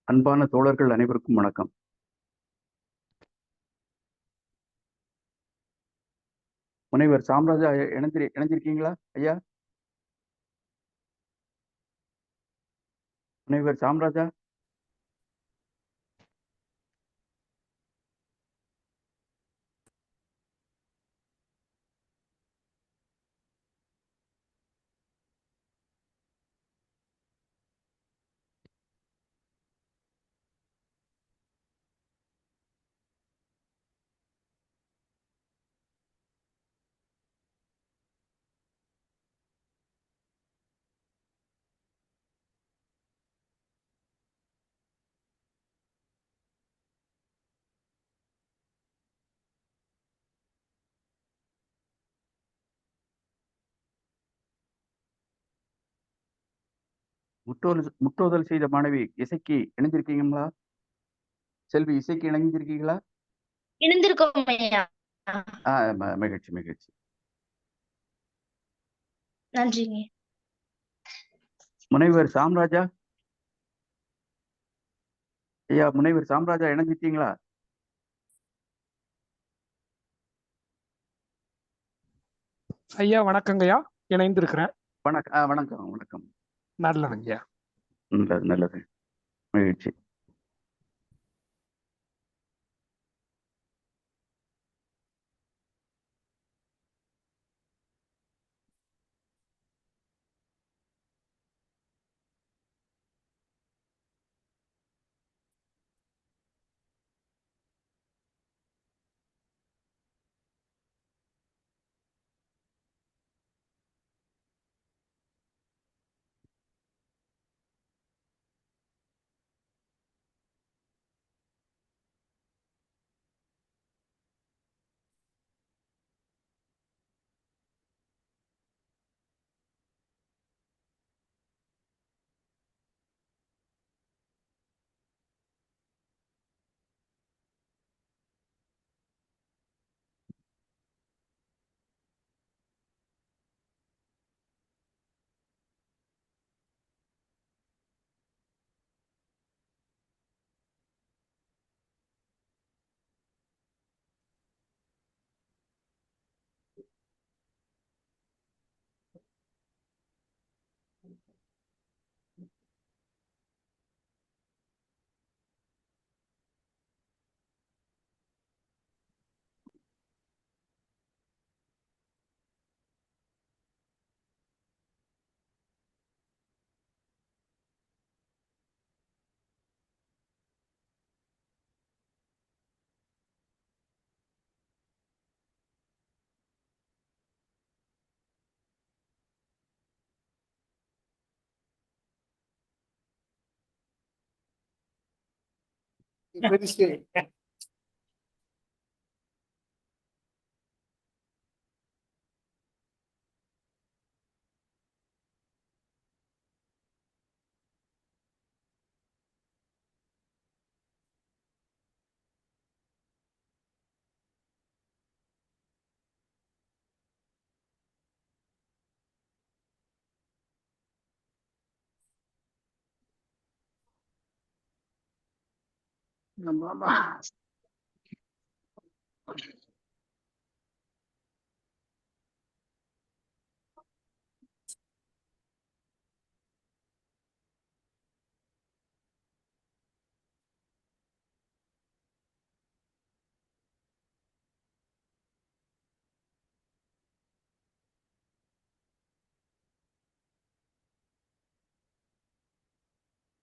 அன்பான தோழர்கள் அனைவருக்கும் வணக்கம். முனைவர் சாம்ராஜா இணைஞ்சிருக்கீங்களா ஐயா? முனைவர் சாம்ராஜா, முற்றோதல் செய்த மாணவி இசைக்கு இணைஞ்சிருக்கீங்களா? செல்வி இசைக்கு இணைஞ்சிருக்கீங்களா? இணைந்திருக்கோம் ஐயா. மகிழ்ச்சி மகிழ்ச்சி. நன்றிங்க. முனைவர் சாம்ராஜா ஐயா, முனைவர் சாம்ராஜா இணைஞ்சிட்டீங்களா? ஐயா வணக்கங்கய்யா, இணைந்திருக்கிறேன். வணக்கம் வணக்கம் வணக்கம். நல்லதுங்கய்யா. நல்லது நல்லது, மகிழ்ச்சி.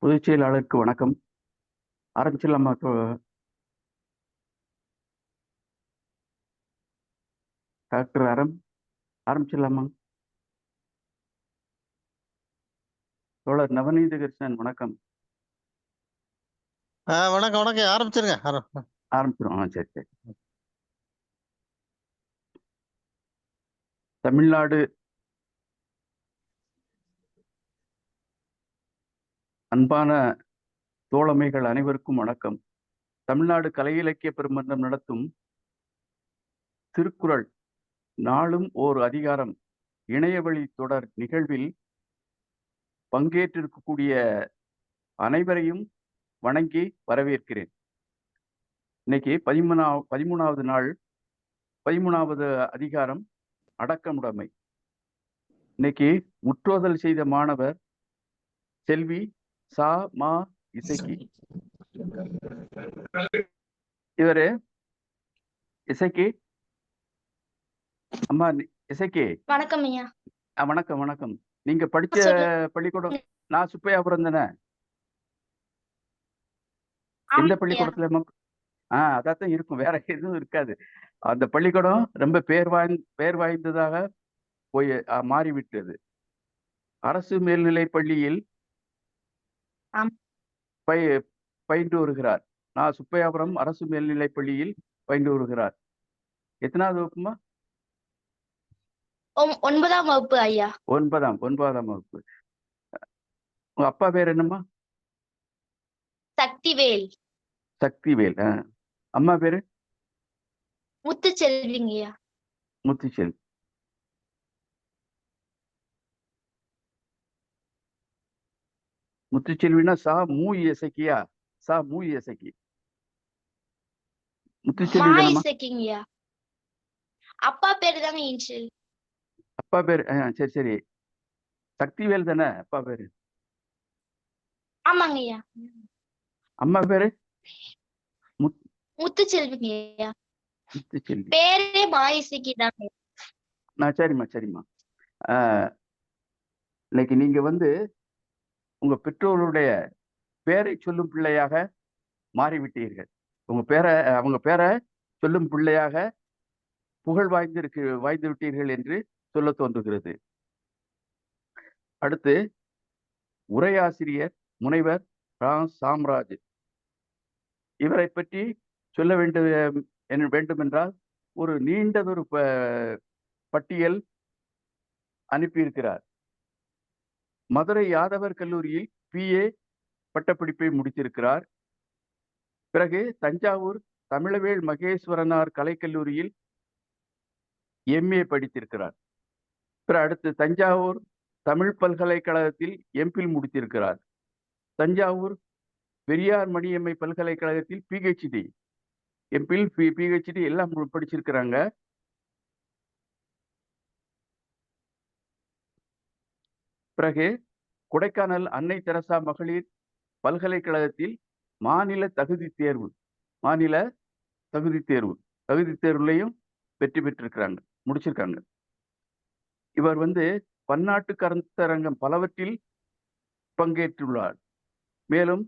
பொதுச் செயலாளருக்கு வணக்கம். ஆரம்பிச்சிடலாமா? டாக்டர் ஆரம்பிச்சிடலாமா? தோழர் நவநீத கிருஷ்ணன் வணக்கம். வணக்கம் வணக்கம், ஆரம்பிச்சிருங்க. ஆரம்பிச்சிடும். சரி சரி. தமிழ்நாடு அன்பான தோழமைகள் அனைவருக்கும் வணக்கம். தமிழ்நாடு கலை இலக்கிய பெருமன்றம் நடத்தும் திருக்குறள் நாளும் ஓர் அதிகாரம் இணையவழி தொடர் நிகழ்வில் பங்கேற்றிருக்கக்கூடிய அனைவரையும் வணங்கி வரவேற்கிறேன். இன்னைக்கு 13வது நாள், 13வது அதிகாரம் அடக்கமுடைமை. இன்னைக்கு முற்றோதல் செய்த மாணவர் செல்வி சா மா இசக்கி. இவரு இசக்கி அம்மா, இசக்கி வணக்கம் ஐயா. வணக்கம் வணக்கம். நீங்க படிச்ச சொல்லு. பள்ளிக்கூடம் நான் சுப்பையாபுரம் தானே? ஆமா எந்த ஐயா. பள்ளிக்கூடத்துல அதான் இருக்கும், வேற எதுவும் இருக்காது. அந்த பள்ளிக்கூடம் ரொம்ப பேர் வாய்ந்ததாக போய் மாறிவிட்டது. அரசு மேல்நிலை பள்ளியில் ஆம். பயின்று வருகிறார். நான் சுப்பையாபுரம் அரசு மேல்நிலை பள்ளியில் பயின்று வருகிறார். எத்தனாவது வகுப்புமா? 9ஆம் வகுப்பு ஐயா. 9ஆம் வகுப்பு. உங்க அப்பா பேர் என்னம்மா? சக்திவேல். சக்திவேல். அம்மா பேரு? முத்துச்செல்விங்க ஐயா. முத்துச்செல்வி. முத்துச்செல்வினா சா மூ இசக்கியா? சா மூ இசக்கி. முத்துச்செல்வி மா தானம்மா? இசக்கிங்க ஐயா. அப்பா பேரு தாங்க இன்ஷியல். அப்பா பேரு சரி சரி, சக்திவேல் தானே அப்பா பேரு? ஆமாங்க ஐயா. அம்மா பேரு? முத்துச்செல்விங்க ஐயா. முத்துச்செல்வி. பேரே மா இசக்கி தாங்க. சரிம்மா. இன்னைக்கு நீங்க உங்க பெற்றோருடைய பேரை சொல்லும் பிள்ளையாக மாறிவிட்டீர்கள். அவங்க பேரை சொல்லும் பிள்ளையாக புகழ் வாய்ந்து விட்டீர்கள் என்று சொல்ல தோன்றுகிறது. அடுத்து உரையாசிரியர் முனைவர் சாம்ராஜ். இவரை பற்றி சொல்ல வேண்டுமென்றால் ஒரு நீண்டதொரு பட்டியல் அனுப்பியிருக்கிறார். மதுரை யாதவர் கல்லூரியில் PA பட்டப்படிப்பை முடித்திருக்கிறார். பிறகு தஞ்சாவூர் தமிழவேல் மகேஸ்வரனார் கலைக்கல்லூரியில் MA படித்திருக்கிறார். பிறகு அடுத்து தஞ்சாவூர் தமிழ் பல்கலைக்கழகத்தில் MPhil முடித்திருக்கிறார். தஞ்சாவூர் பெரியார் மணியம்மை பல்கலைக்கழகத்தில் PhD, MPhil, PhD எல்லாம் படிச்சிருக்கிறாங்க. பிறகு கொடைக்கானல் அன்னை தெரசா மகளிர் பல்கலைக்கழகத்தில் மாநில தகுதி தேர்வுலையும் வெற்றி பெற்றிருக்கிறாங்க, முடிச்சிருக்காங்க. இவர் பன்னாட்டு கருத்தரங்கம் பலவற்றில் பங்கேற்றுள்ளார். மேலும்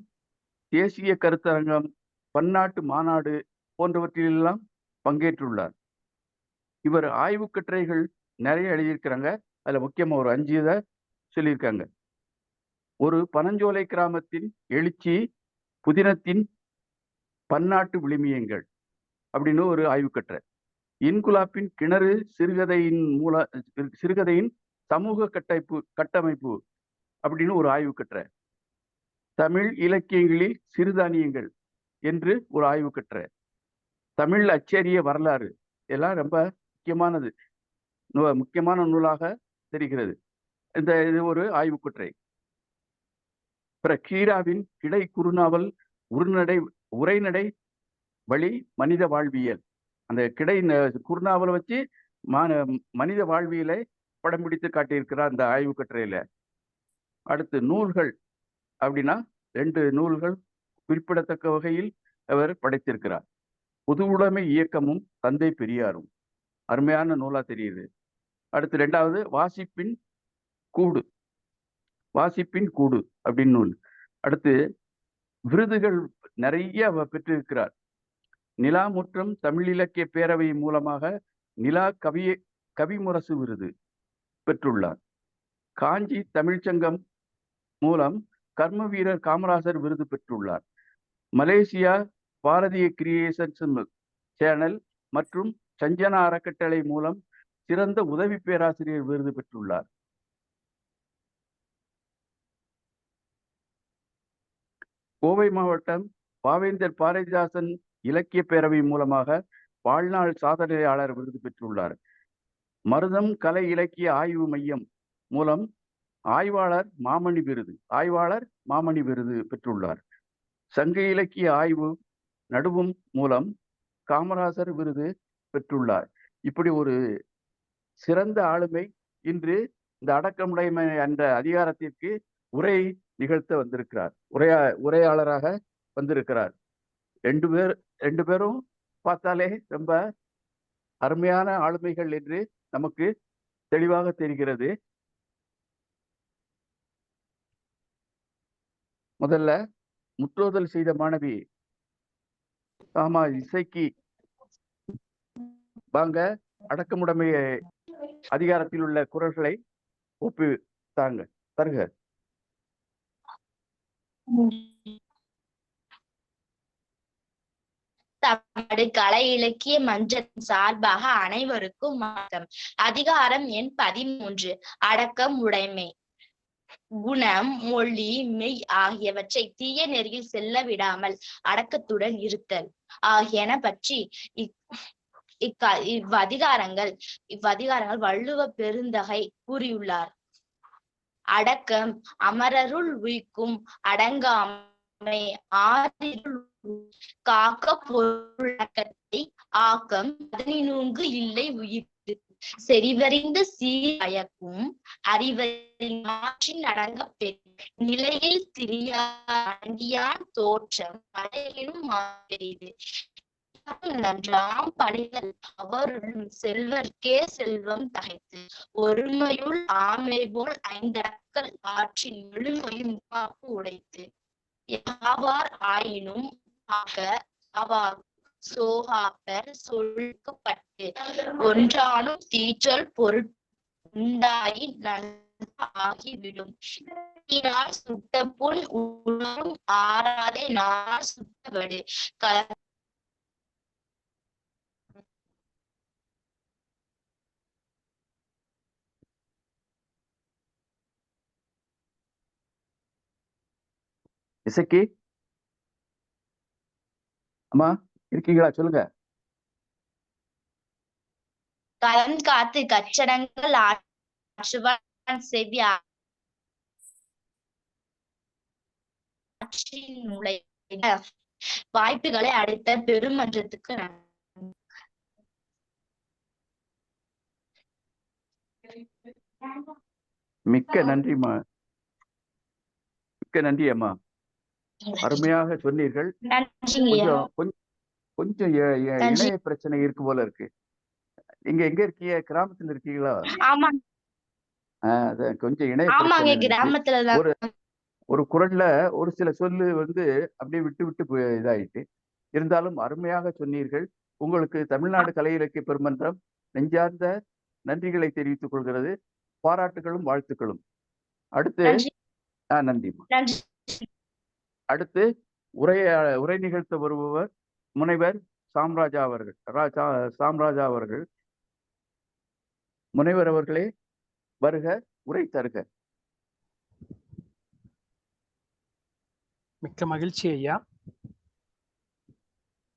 தேசிய கருத்தரங்கம், பன்னாட்டு மாநாடு போன்றவற்றிலெல்லாம் பங்கேற்றுள்ளார். இவர் ஆய்வு கட்டுரைகள் நிறைய எழுதியிருக்கிறாங்க. அதுல முக்கியமா ஒரு 5 இதை சொல்லியிருக்காங்க. ஒரு பனஞ்சோலை கிராமத்தின் எழுச்சி, புதினத்தின் பன்னாட்டு விழுமியங்கள் அப்படின்னு ஒரு ஆய்வு கட்டுரை. இன்குலாப்பின் கிணறு சிறுகதையின் சமூக கட்டமைப்பு அப்படின்னு ஒரு ஆய்வு கட்டுரை. தமிழ் இலக்கியங்களில் சிறுதானியங்கள் என்று ஒரு ஆய்வு கட்டுரை. தமிழ் அச்சரிய வரலாறு எல்லாம் ரொம்ப முக்கியமான நூலாக தெரிகிறது. இது ஒரு ஆய்வு கட்டுரை. கீராவின் கிடை குறுநாவல் உரைநடை வழி மனித வாழ்வியல். அந்த குறுநாவலை வச்சு மனித வாழ்வியலை படம் பிடித்து காட்டியிருக்கிறார் அந்த ஆய்வு கட்டுரையில. அடுத்து நூல்கள் அப்படின்னா 2 நூல்கள் குறிப்பிடத்தக்க வகையில் அவர் படைத்திருக்கிறார். பொது உடைமை இயக்கமும் தந்தை பெரியாரும், அருமையான நூலா தெரியுது. அடுத்து 2வது வாசிப்பின் கூடு அப்படின்னு நூல். அடுத்து விருதுகள் நிறைய பெற்றிருக்கிறார். நிலாமுற்றம் தமிழ் இலக்கிய பேரவை மூலமாக நிலா கவிமுரசு விருது பெற்றுள்ளார். காஞ்சி தமிழ்ச்சங்கம் மூலம் கர்ம வீரர் காமராசர் விருது பெற்றுள்ளார். மலேசியா பாரதிய கிரியேஷன்ஸ் சேனல் மற்றும் சஞ்சனா அறக்கட்டளை மூலம் சிறந்த உதவி பேராசிரியர் விருது பெற்றுள்ளார். கோவை மாவட்டம் பாவேந்தர் பாரதிதாசன் இலக்கிய பேரவை மூலமாக வாழ்நாள் சாதனையாளர் விருது பெற்றுள்ளார். மருதம் கலை இலக்கிய ஆய்வு மையம் மூலம் ஆய்வாளர் மாமணி விருது பெற்றுள்ளார். சங்க இலக்கிய ஆய்வு நடுவும் மூலம் காமராசர் விருது பெற்றுள்ளார். இப்படி ஒரு சிறந்த ஆளுமை இன்று இந்த அடக்கமுடைமை என்ற அதிகாரத்திற்கு உரை நிகழ்த்த வந்திருக்கிறார். உரையாளராக வந்திருக்கிறார். ரெண்டு பேரும் பார்த்தாலே ரொம்ப அருமையான ஆளுமைகள் என்று நமக்கு தெளிவாக தெரிகிறது. முதல்ல முற்றோதல் செய்த மாணவி ஆமா இசைக்கு வாங்க, அடக்கமுடைமை அதிகாரத்தில் உள்ள குரல்களை ஒப்பு தருக. தமிழ்நாடு கலை இலக்கிய மன்றத்தின் சார்பாக அனைவருக்கும் வணக்கம். அதிகாரம் எண் 13, அடக்கம் உடைமை. குணம், மொழி, மெய் ஆகியவற்றை தீய நெறியில் செல்ல விடாமல் அடக்கத்துடன் இருத்தல் ஆகியன பற்றி இவ்வதிகாரங்கள் வள்ளுவ பெருந்தகை கூறியுள்ளார். அடக்கம் அமரருள் உய்க்கும் அடங்காமை ஆறிருள் காக்க பொருளடக்கத்தை ஆக்கம் அதனினுங்கு இல்லை உயிர் செறிவறிந்து சீரயக்கும் அறிவறின் மாற்றின் அடங்க பெறும் நிலையில் திரியான் தோற்றம் அடையினும் மாறியது நன்றாம் பணிகள் அவருடன் செல்வர்க்கே செல்வம் தகைத்து ஒருமையுள் ஆமை போல் 5 அடக்கல் ஆற்றின் எழுமையும் உடைத்து யாவார் ஆயினும் சோகாப்பர் சொல்லுப்பட்டு ஒன்றானும் தீச்சொல் பொருட்உண்டாயி ஆகிவிடும். சுட்ட புண் உணரும் ஆறாதே நாள் சுட்டவடு இசைக்கு அம்மா இருக்கீங்களா? சொல்லுங்க. களம் காத்து கச்சடங்கள் ஆற்றுவான் செவ்வி வாய்ப்புகளை அளித்த பெருமன்றத்துக்கு மிக்க நன்றிமா. மிக்க நன்றி அம்மா, அருமையாக சொன்னீர்கள். கொஞ்சம் இணைய பிரச்சனை இருக்கு போல இருக்கு. நீங்க எங்க இருக்கீங்க? கிராமத்துல இருக்கீங்களா? கொஞ்சம் இணைய பிரச்சனை. ஒரு குரல்ல ஒரு சில சொல்லு அப்படியே விட்டு இதாயிட்டு இருந்தாலும் அருமையாக சொன்னீர்கள். உங்களுக்கு தமிழ்நாடு கலை இலக்கிய பெருமன்றம் நெஞ்சார்ந்த நன்றிகளை தெரிவித்துக் கொள்கிறது. பாராட்டுகளும் வாழ்த்துக்களும். அடுத்து நன்றிமா. அடுத்து உரை நிகழ்த்த வருபவர் முனைவர் சாம்ராஜா அவர்கள். முனைவர் அவர்களே வருக, உரை தருக. மிக்க மகிழ்ச்சி ஐயா.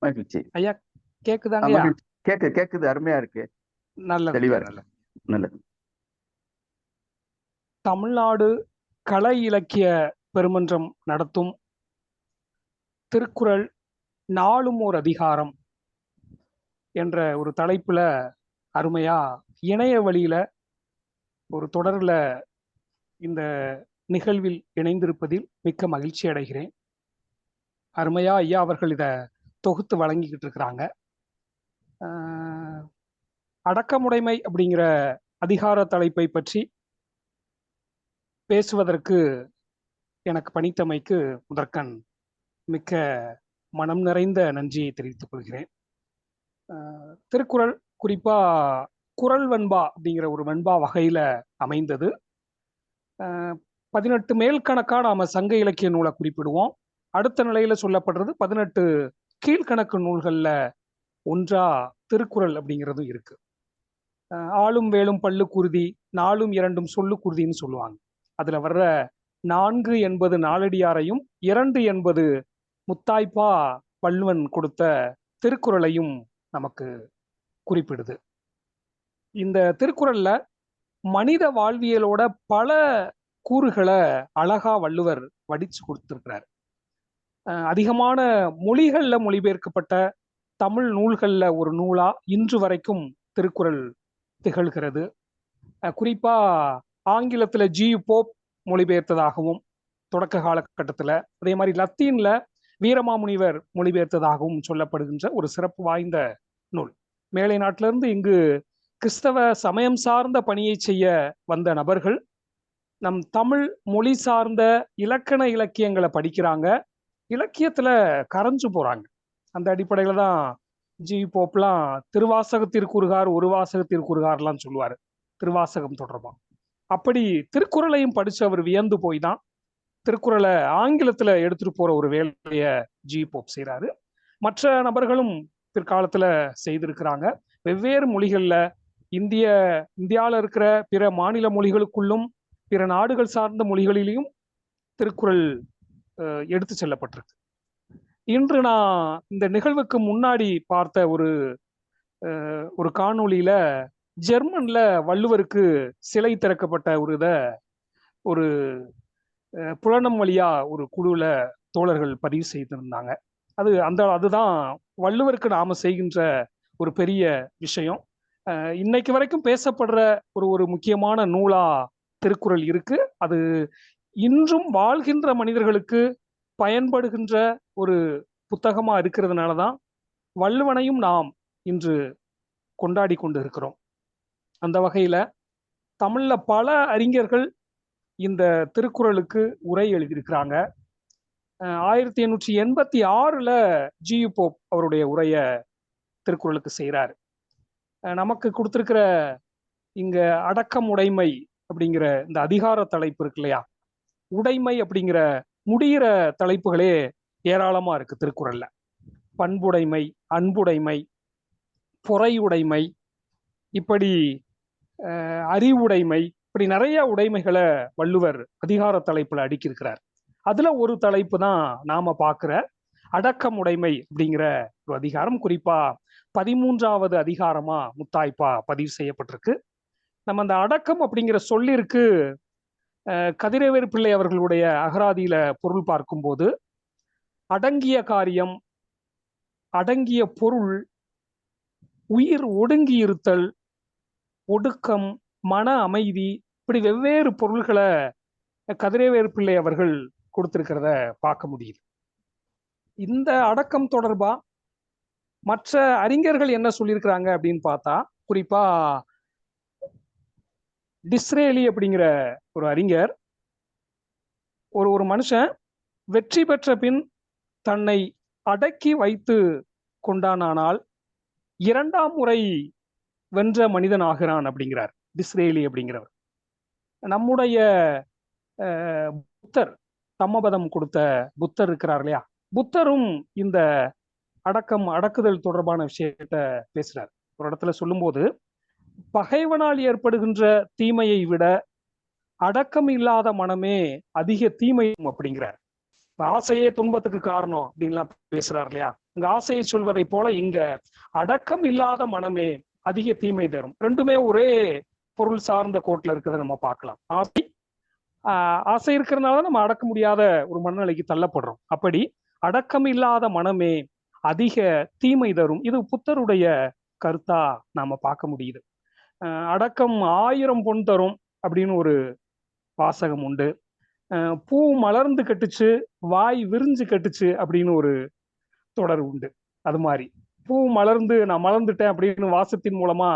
மகிழ்ச்சி ஐயா. கேக்குதாங்க? கேக்குது. அருமையா இருக்கு. நல்ல தெளிவா இருக்கு. நல்லது. தமிழ்நாடு கலை இலக்கிய பெருமன்றம் நடத்தும் திருக்குறள் நாளும் ஓர் அதிகாரம் என்ற ஒரு தலைப்புல அருமையா இணைய வழியில ஒரு தொடர்ல இந்த நிகழ்வில் இணைந்திருப்பதில் மிக்க மகிழ்ச்சி அடைகிறேன். அருமையா ஐயா அவர்கள் இதை தொகுத்து வழங்கிக்கிட்டு இருக்கிறாங்க. அடக்கமுடைமை அப்படிங்கிற அதிகார தலைப்பை பற்றி பேசுவதற்கு எனக்கு பணித்தமைக்கு முதற்கண் மிக்க மனம் நிறைந்த நன்றியை தெரிவித்துக் கொள்கிறேன். திருக்குறள் குறிப்பா குறள் வெண்பா அப்படிங்கிற ஒரு வெண்பா வகையில அமைந்தது. 18 மேல்கணக்கா நாம சங்க இலக்கிய நூலை குறிப்பிடுவோம். அடுத்த நிலையில சொல்லப்படுறது 18 கீழ்கணக்கு நூல்கள்ல ஒன்றா திருக்குறள் அப்படிங்கிறதும் இருக்கு. ஆளும் வேலும் பல்லு குருதி, நாளும் இரண்டும் சொல்லு குருதின்னு சொல்லுவாங்க. அதுல வர்ற 4 என்பது நாலடியாரையும் 2 என்பது முத்தாய்ப்பா வள்ளுவன் கொடுத்த திருக்குறளையும் நமக்கு குறிப்பிடுது. இந்த திருக்குறள்ல மனித வாழ்வியலோட பல கூறுகளை அழகா வள்ளுவர் வடிச்சு கொடுத்திருக்கிறார். அதிகமான மொழிகள்ல மொழிபெயர்க்கப்பட்ட தமிழ் நூல்கள்ல ஒரு நூலா இன்று வரைக்கும் திருக்குறள் திகழ்கிறது. குறிப்பா ஆங்கிலத்துல போப் மொழிபெயர்த்ததாகவும் தொடக்க காலகட்டத்தில், அதே மாதிரி லத்தீன்ல வீரமாமுனிவர் மொழிபெயர்த்ததாகவும் சொல்லப்படுகின்ற ஒரு சிறப்பு வாய்ந்த நூல். மேலை நாட்டிலிருந்து இங்கு கிறிஸ்தவ சமயம் சார்ந்த பணியை செய்ய வந்த நபர்கள் நம் தமிழ் மொழி சார்ந்த இலக்கண இலக்கியங்களை படிக்கிறாங்க, இலக்கியத்துல கரைஞ்சு போறாங்க. அந்த அடிப்படையில தான் போப்லாம் திருவாசகத்திற்குறுகார் ஒரு வாசகத்திற்குறுகார்லாம் சொல்லுவாரு திருவாசகம் தொடர்பா. அப்படி திருக்குறளையும் படிச்சு அவர் வியந்து போய் தான் திருக்குறளை ஆங்கிலத்துல எடுத்துட்டு போற ஒரு வேலைய போப் செய்யறாரு. மற்ற நபர்களும் பிற்காலத்துல செய்திருக்கிறாங்க. வெவ்வேறு மொழிகள்ல இந்தியாவில் இருக்கிற பிற மாநில மொழிகளுக்குள்ளும் பிற நாடுகள் சார்ந்த மொழிகளிலும் திருக்குறள் எடுத்து செல்லப்பட்டிருக்கு. இன்று நான் இந்த நிகழ்வுக்கு முன்னாடி பார்த்த ஒரு காணொளியில ஜெர்மன்ல வள்ளுவருக்கு சிலை திறக்கப்பட்ட ஒரு புலனம் வழியா ஒரு குழுல தோழர்கள் பதிவு செய்திருந்தாங்க. அதுதான் வள்ளுவருக்கு நாம செய்கின்ற ஒரு பெரிய விஷயம். இன்னைக்கு வரைக்கும் பேசப்படுற ஒரு முக்கியமான நூலா திருக்குறள் இருக்கு. அது இன்றும் வாழ்கின்ற மனிதர்களுக்கு பயன்படுகின்ற ஒரு புத்தகமா இருக்கிறதுனாலதான் வள்ளுவனையும் நாம் இன்று கொண்டாடி கொண்டு இருக்கிறோம். அந்த வகையில தமிழ்ல பல அறிஞர்கள் இந்த திருக்குறளுக்கு உரை எழுதியிருக்கிறாங்க. 1886ல போப் அவருடைய உரைய திருக்குறளுக்கு செய்கிறார். நமக்கு கொடுத்திருக்கிற இங்க அடக்கம் உடைமை அப்படிங்கிற இந்த அதிகார தலைப்பு இருக்கு இல்லையா, உடைமை அப்படிங்கிற முடிகிற தலைப்புகளே ஏராளமா இருக்கு திருக்குறள்ல. பண்புடைமை, அன்புடைமை, பொறையுடைமை, இப்படி அறிவுடைமை, இப்படி நிறைய உடைமைகளை வள்ளுவர் அதிகார தலைப்புல அடுக்கியிருக்கிறார். அதுல ஒரு தலைப்பு தான் நாம பார்க்கிற அடக்கம் உடைமை அப்படிங்கிற ஒரு அதிகாரம். குறிப்பா 13வது அதிகாரமா முத்தாய்ப்பா பதிவு செய்யப்பட்டிருக்கு. நம்ம அந்த அடக்கம் அப்படிங்கிற சொல்லிற்கு கதிரவேறு பிள்ளை அவர்களுடைய அகராதியில பொருள் பார்க்கும்போது அடங்கிய காரியம், அடங்கிய பொருள், உயிர் ஒடுங்கி இருத்தல், ஒடுக்கம், மன அமைதி, இப்படி வெவ்வேறு பொருள்களை கதிரவேறு பிள்ளை அவர்கள் கொடுத்திருக்கிறத பார்க்க முடியுது. இந்த அடக்கம் தொடர்பா மற்ற அறிஞர்கள் என்ன சொல்லியிருக்கிறாங்க அப்படின்னு பார்த்தா, குறிப்பா டிஸ்ரேலி அப்படிங்கிற ஒரு அறிஞர், ஒரு மனுஷன் வெற்றி பெற்ற பின் தன்னை அடக்கி வைத்து கொண்டானால் 2ஆம் முறை வென்ற மனிதன் ஆகிறான் அப்படிங்கிறார் டிஸ்ரேலி அப்படிங்கிறவர். நம்முடைய புத்தர், தம்மபதம் கொடுத்த புத்தர் இருக்கிறார் இல்லையா, புத்தரும் இந்த அடக்குதல் தொடர்பான விஷயத்த பேசுறார். ஒரு இடத்துல சொல்லும்போது, பகைவனால் ஏற்படுகின்ற தீமையை விட அடக்கம் இல்லாத மனமே அதிக தீமை அப்படிங்கிறார். ஆசையே துன்பத்துக்கு காரணம் அப்படின்லாம் பேசுறார் இல்லையா, இங்க ஆசையை சொல்வதை போல இங்க அடக்கம் இல்லாத மனமே அதிக தீமை தரும். ரெண்டுமே ஒரே பொருள் சார்ந்த கோட்ல இருக்கிறத நம்ம பார்க்கலாம். ஆசை இருக்கிறதுனால நம்ம அடக்க முடியாத ஒரு மனநிலைக்கு தள்ளப்படுறோம். அப்படி அடக்கம் இல்லாத மனமே அதிக தீமை தரும். இது புத்தருடைய கருத்தா நாம பார்க்க முடியுது. அடக்கம் 1000 பொன் தரும் அப்படின்னு ஒரு வாசகம் உண்டு. பூ மலர்ந்து கட்டுச்சு, வாய் விரிஞ்சு கட்டுச்சு அப்படின்னு ஒரு தொடர் உண்டு. அது மாதிரி பூ மலர்ந்து நான் மலர்ந்துட்டேன் அப்படின்னு வாசத்தின் மூலமா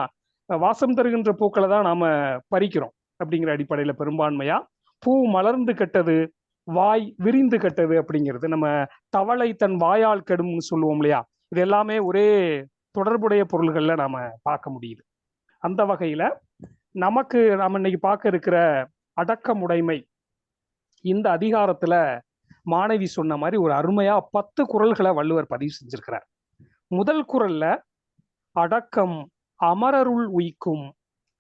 வாசம் தருகின்ற பூக்களை தான் நாம பறிக்கிறோம் அப்படிங்கிற அடிப்படையில பெரும்பான்மையா பூ மலர்ந்து கட்டது, வாய் விரிந்து கட்டது அப்படிங்கிறது, நம்ம தவளை தன் வாயால் கெடும்னு சொல்லுவோம் இல்லையா, இது எல்லாமே ஒரே தொடர்புடைய பொருள்கள்ல நாம பார்க்க முடியுது. அந்த வகையில நாம இன்னைக்கு பார்க்க இருக்கிற அடக்கமுடைமை இந்த அதிகாரத்துல மாணவி சொன்ன மாதிரி ஒரு அருமையா 10 குறள்களை வள்ளுவர் பதிவு செஞ்சிருக்கிறார். முதல் குறள்ல அடக்கம் அமரருள் உய்க்கும்,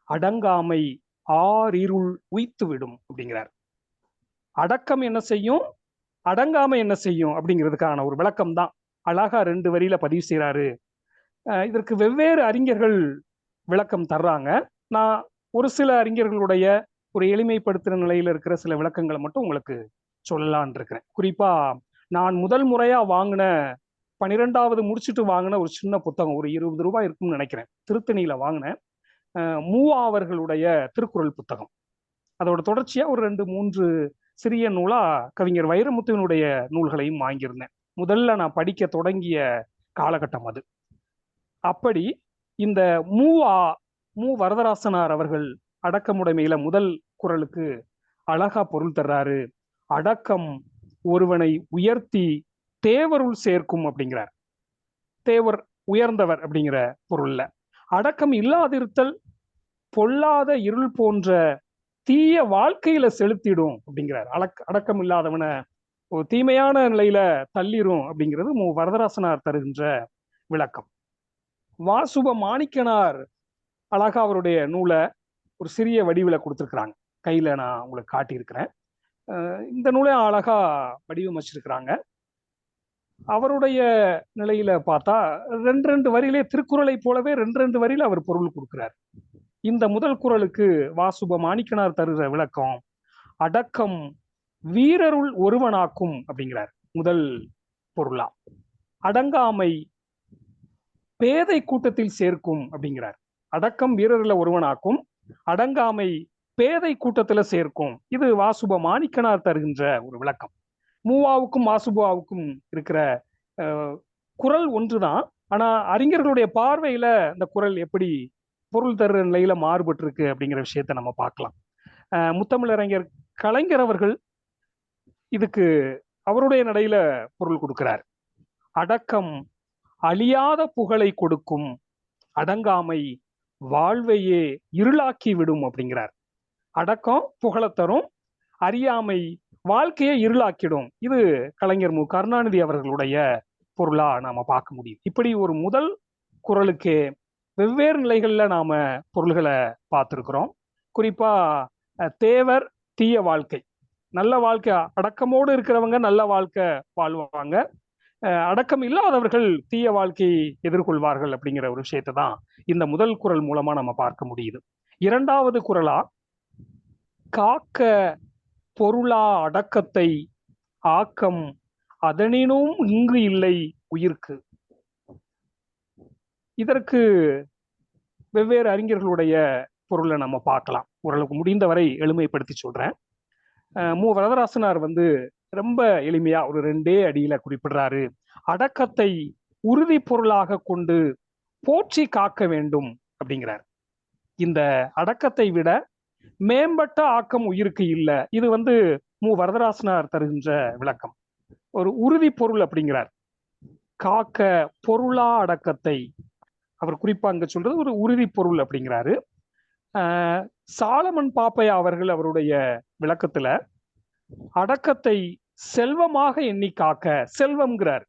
அடங்காமை ஆறிருள் உய்த்து விடும் அப்படிங்கிறார். அடக்கம் என்ன செய்யும், அடங்காமை என்ன செய்யும் அப்படிங்கிறதுக்கான ஒரு விளக்கம் தான் அழகா 2 வரியில பதிவு செய்யறாரு. இதற்கு வெவ்வேறு அறிஞர்கள் விளக்கம் தர்றாங்க. நான் ஒரு சில அறிஞர்களுடைய ஒரு எளிமைப்படுத்துற நிலையில இருக்கிற சில விளக்கங்களை மட்டும் உங்களுக்கு சொல்லலான் இருக்கிறேன். குறிப்பா நான் முதல் முறையா வாங்கின 12வது முடிச்சுட்டு வாங்கின ஒரு சின்ன புத்தகம், ஒரு 20 ரூபாய் இருக்கும்னு நினைக்கிறேன், திருத்தணியில வாங்கினேன். மூவா அவர்களுடைய திருக்குறள் புத்தகம். அதோட தொடர்ச்சியா ஒரு 2, 3 சிறிய நூலா கவிஞர் வைரமுத்துவினுடைய நூல்களையும் வாங்கியிருந்தேன். முதல்ல நான் படிக்க தொடங்கிய காலகட்டம் அது. அப்படி இந்த மு வரதராசனார் அவர்கள் அடக்கமுடைமையில முதல் குறளுக்கு அழகா பொருள் தர்றாரு. அடக்கம் ஒருவனை உயர்த்தி தேவருள் சேர்க்கும் அப்படிங்கிறார். தேவர் உயர்ந்தவர் அப்படிங்கிற பொருள்ல. அடக்கம் இல்லாதிருத்தல் பொல்லாத இருள் போன்ற தீய வாழ்க்கையில செலுத்திடும் அப்படிங்கிறார். அடக்கம் இல்லாதவனை ஒரு தீமையான நிலையில தள்ளிரும் அப்படிங்கிறது மு வரதராசனார் தருகின்ற விளக்கம். வாசுப மாணிக்கனார் அழகா அவருடைய நூலை ஒரு சிறிய வடிவில் கொடுத்துருக்குறாங்க. கையில நான் உங்களுக்கு காட்டியிருக்கிறேன். இந்த நூலை அழகா வடிவமைச்சிருக்கிறாங்க. அவருடைய நிலையில பார்த்தா 2 வரியிலே திருக்குறளை போலவே 2 வரியில அவர் பொருள் கொடுக்கிறார். இந்த முதல் குறளுக்கு வாசுப மாணிக்கனார் தருகிற விளக்கம், அடக்கம் வீரருள் ஒருவனாக்கும் அப்படிங்கிறார் முதல் பொருளா. அடங்காமை பேதை கூட்டத்தில் சேர்க்கும் அப்படிங்கிறார். அடக்கம் வீரர்ல ஒருவனாக்கும், அடங்காமை பேதை கூட்டத்துல சேர்க்கும். இது வாசுப மாணிக்கனார் தருகின்ற ஒரு விளக்கம். மூவாவுக்கும் வாசுபாவுக்கும் இருக்கிற குறள் ஒன்றுதான். ஆனா அறிஞர்களுடைய பார்வையில இந்த குறள் எப்படி பொருள் தருற நிலையில மாறுபட்டு இருக்கு அப்படிங்கிற விஷயத்த நம்ம பார்க்கலாம். முத்தமிழறிஞர் கலைஞர் அவர்கள் இதுக்கு அவருடைய நடையில பொருள் கொடுக்கிறார். அடக்கம் அழியாத புகழை கொடுக்கும், அடங்காமை வாழ்வையே இருளாக்கி விடும் அப்படிங்கிறார். அடக்கம் புகழத்தரும், அறியாமை வாழ்க்கையை இருளாக்கிடும். இது கலைஞர் மு கருணாநிதி அவர்களுடைய பொருளா நாம பார்க்க முடியும். இப்படி ஒரு முதல் குறளுக்கு வெவ்வேறு நிலைகள்ல நாம பொருள்களை பார்த்திருக்கிறோம். குறிப்பா தேவர் தீய வாழ்க்கை, நல்ல வாழ்க்கை, அடக்கமோடு இருக்கிறவங்க நல்ல வாழ்க்கை வாழ்வாங்க, அடக்கம் இல்லாதவர்கள் தீய வாழ்க்கையை எதிர்கொள்வார்கள் அப்படிங்கிற ஒரு விஷயத்தை தான் இந்த முதல் குறள் மூலமா நம்ம பார்க்க முடியுது. 2வது குறளா, காக்க பொருளா அடக்கத்தை ஆக்கம் அதனினும் இங்கு இல்லை உயிர்க்கு. இதற்கு வெவ்வேறு அறிஞர்களுடைய பொருளை நம்ம பார்க்கலாம். ஓரளவுக்கு முடிந்தவரை எளிமைப்படுத்தி சொல்றேன். மு வரதராசனார் ரொம்ப எளிமையா ஒரு 2 அடியில குறிப்பிடுறாரு. அடக்கத்தை உறுதி பொருளாக கொண்டு போற்றி காக்க வேண்டும் அப்படிங்கிறார். இந்த அடக்கத்தை விட மேம்பட்ட ஆக்கம் உயிருக்கு இல்லை. இது மு வரதராசனார் தருகின்ற விளக்கம். ஒரு உறுதி பொருள் அப்படிங்கிறார். காக்க பொருளா அடக்கத்தை அவர் குறிப்பா அங்க சொல்றது ஒரு உறுதி பொருள் அப்படிங்கிறாரு. சாலமன் பாப்பையா அவர்கள் அவருடைய விளக்கத்துல அடக்கத்தை செல்வமாக எண்ணி காக்க, செல்வம்ங்கிறார்.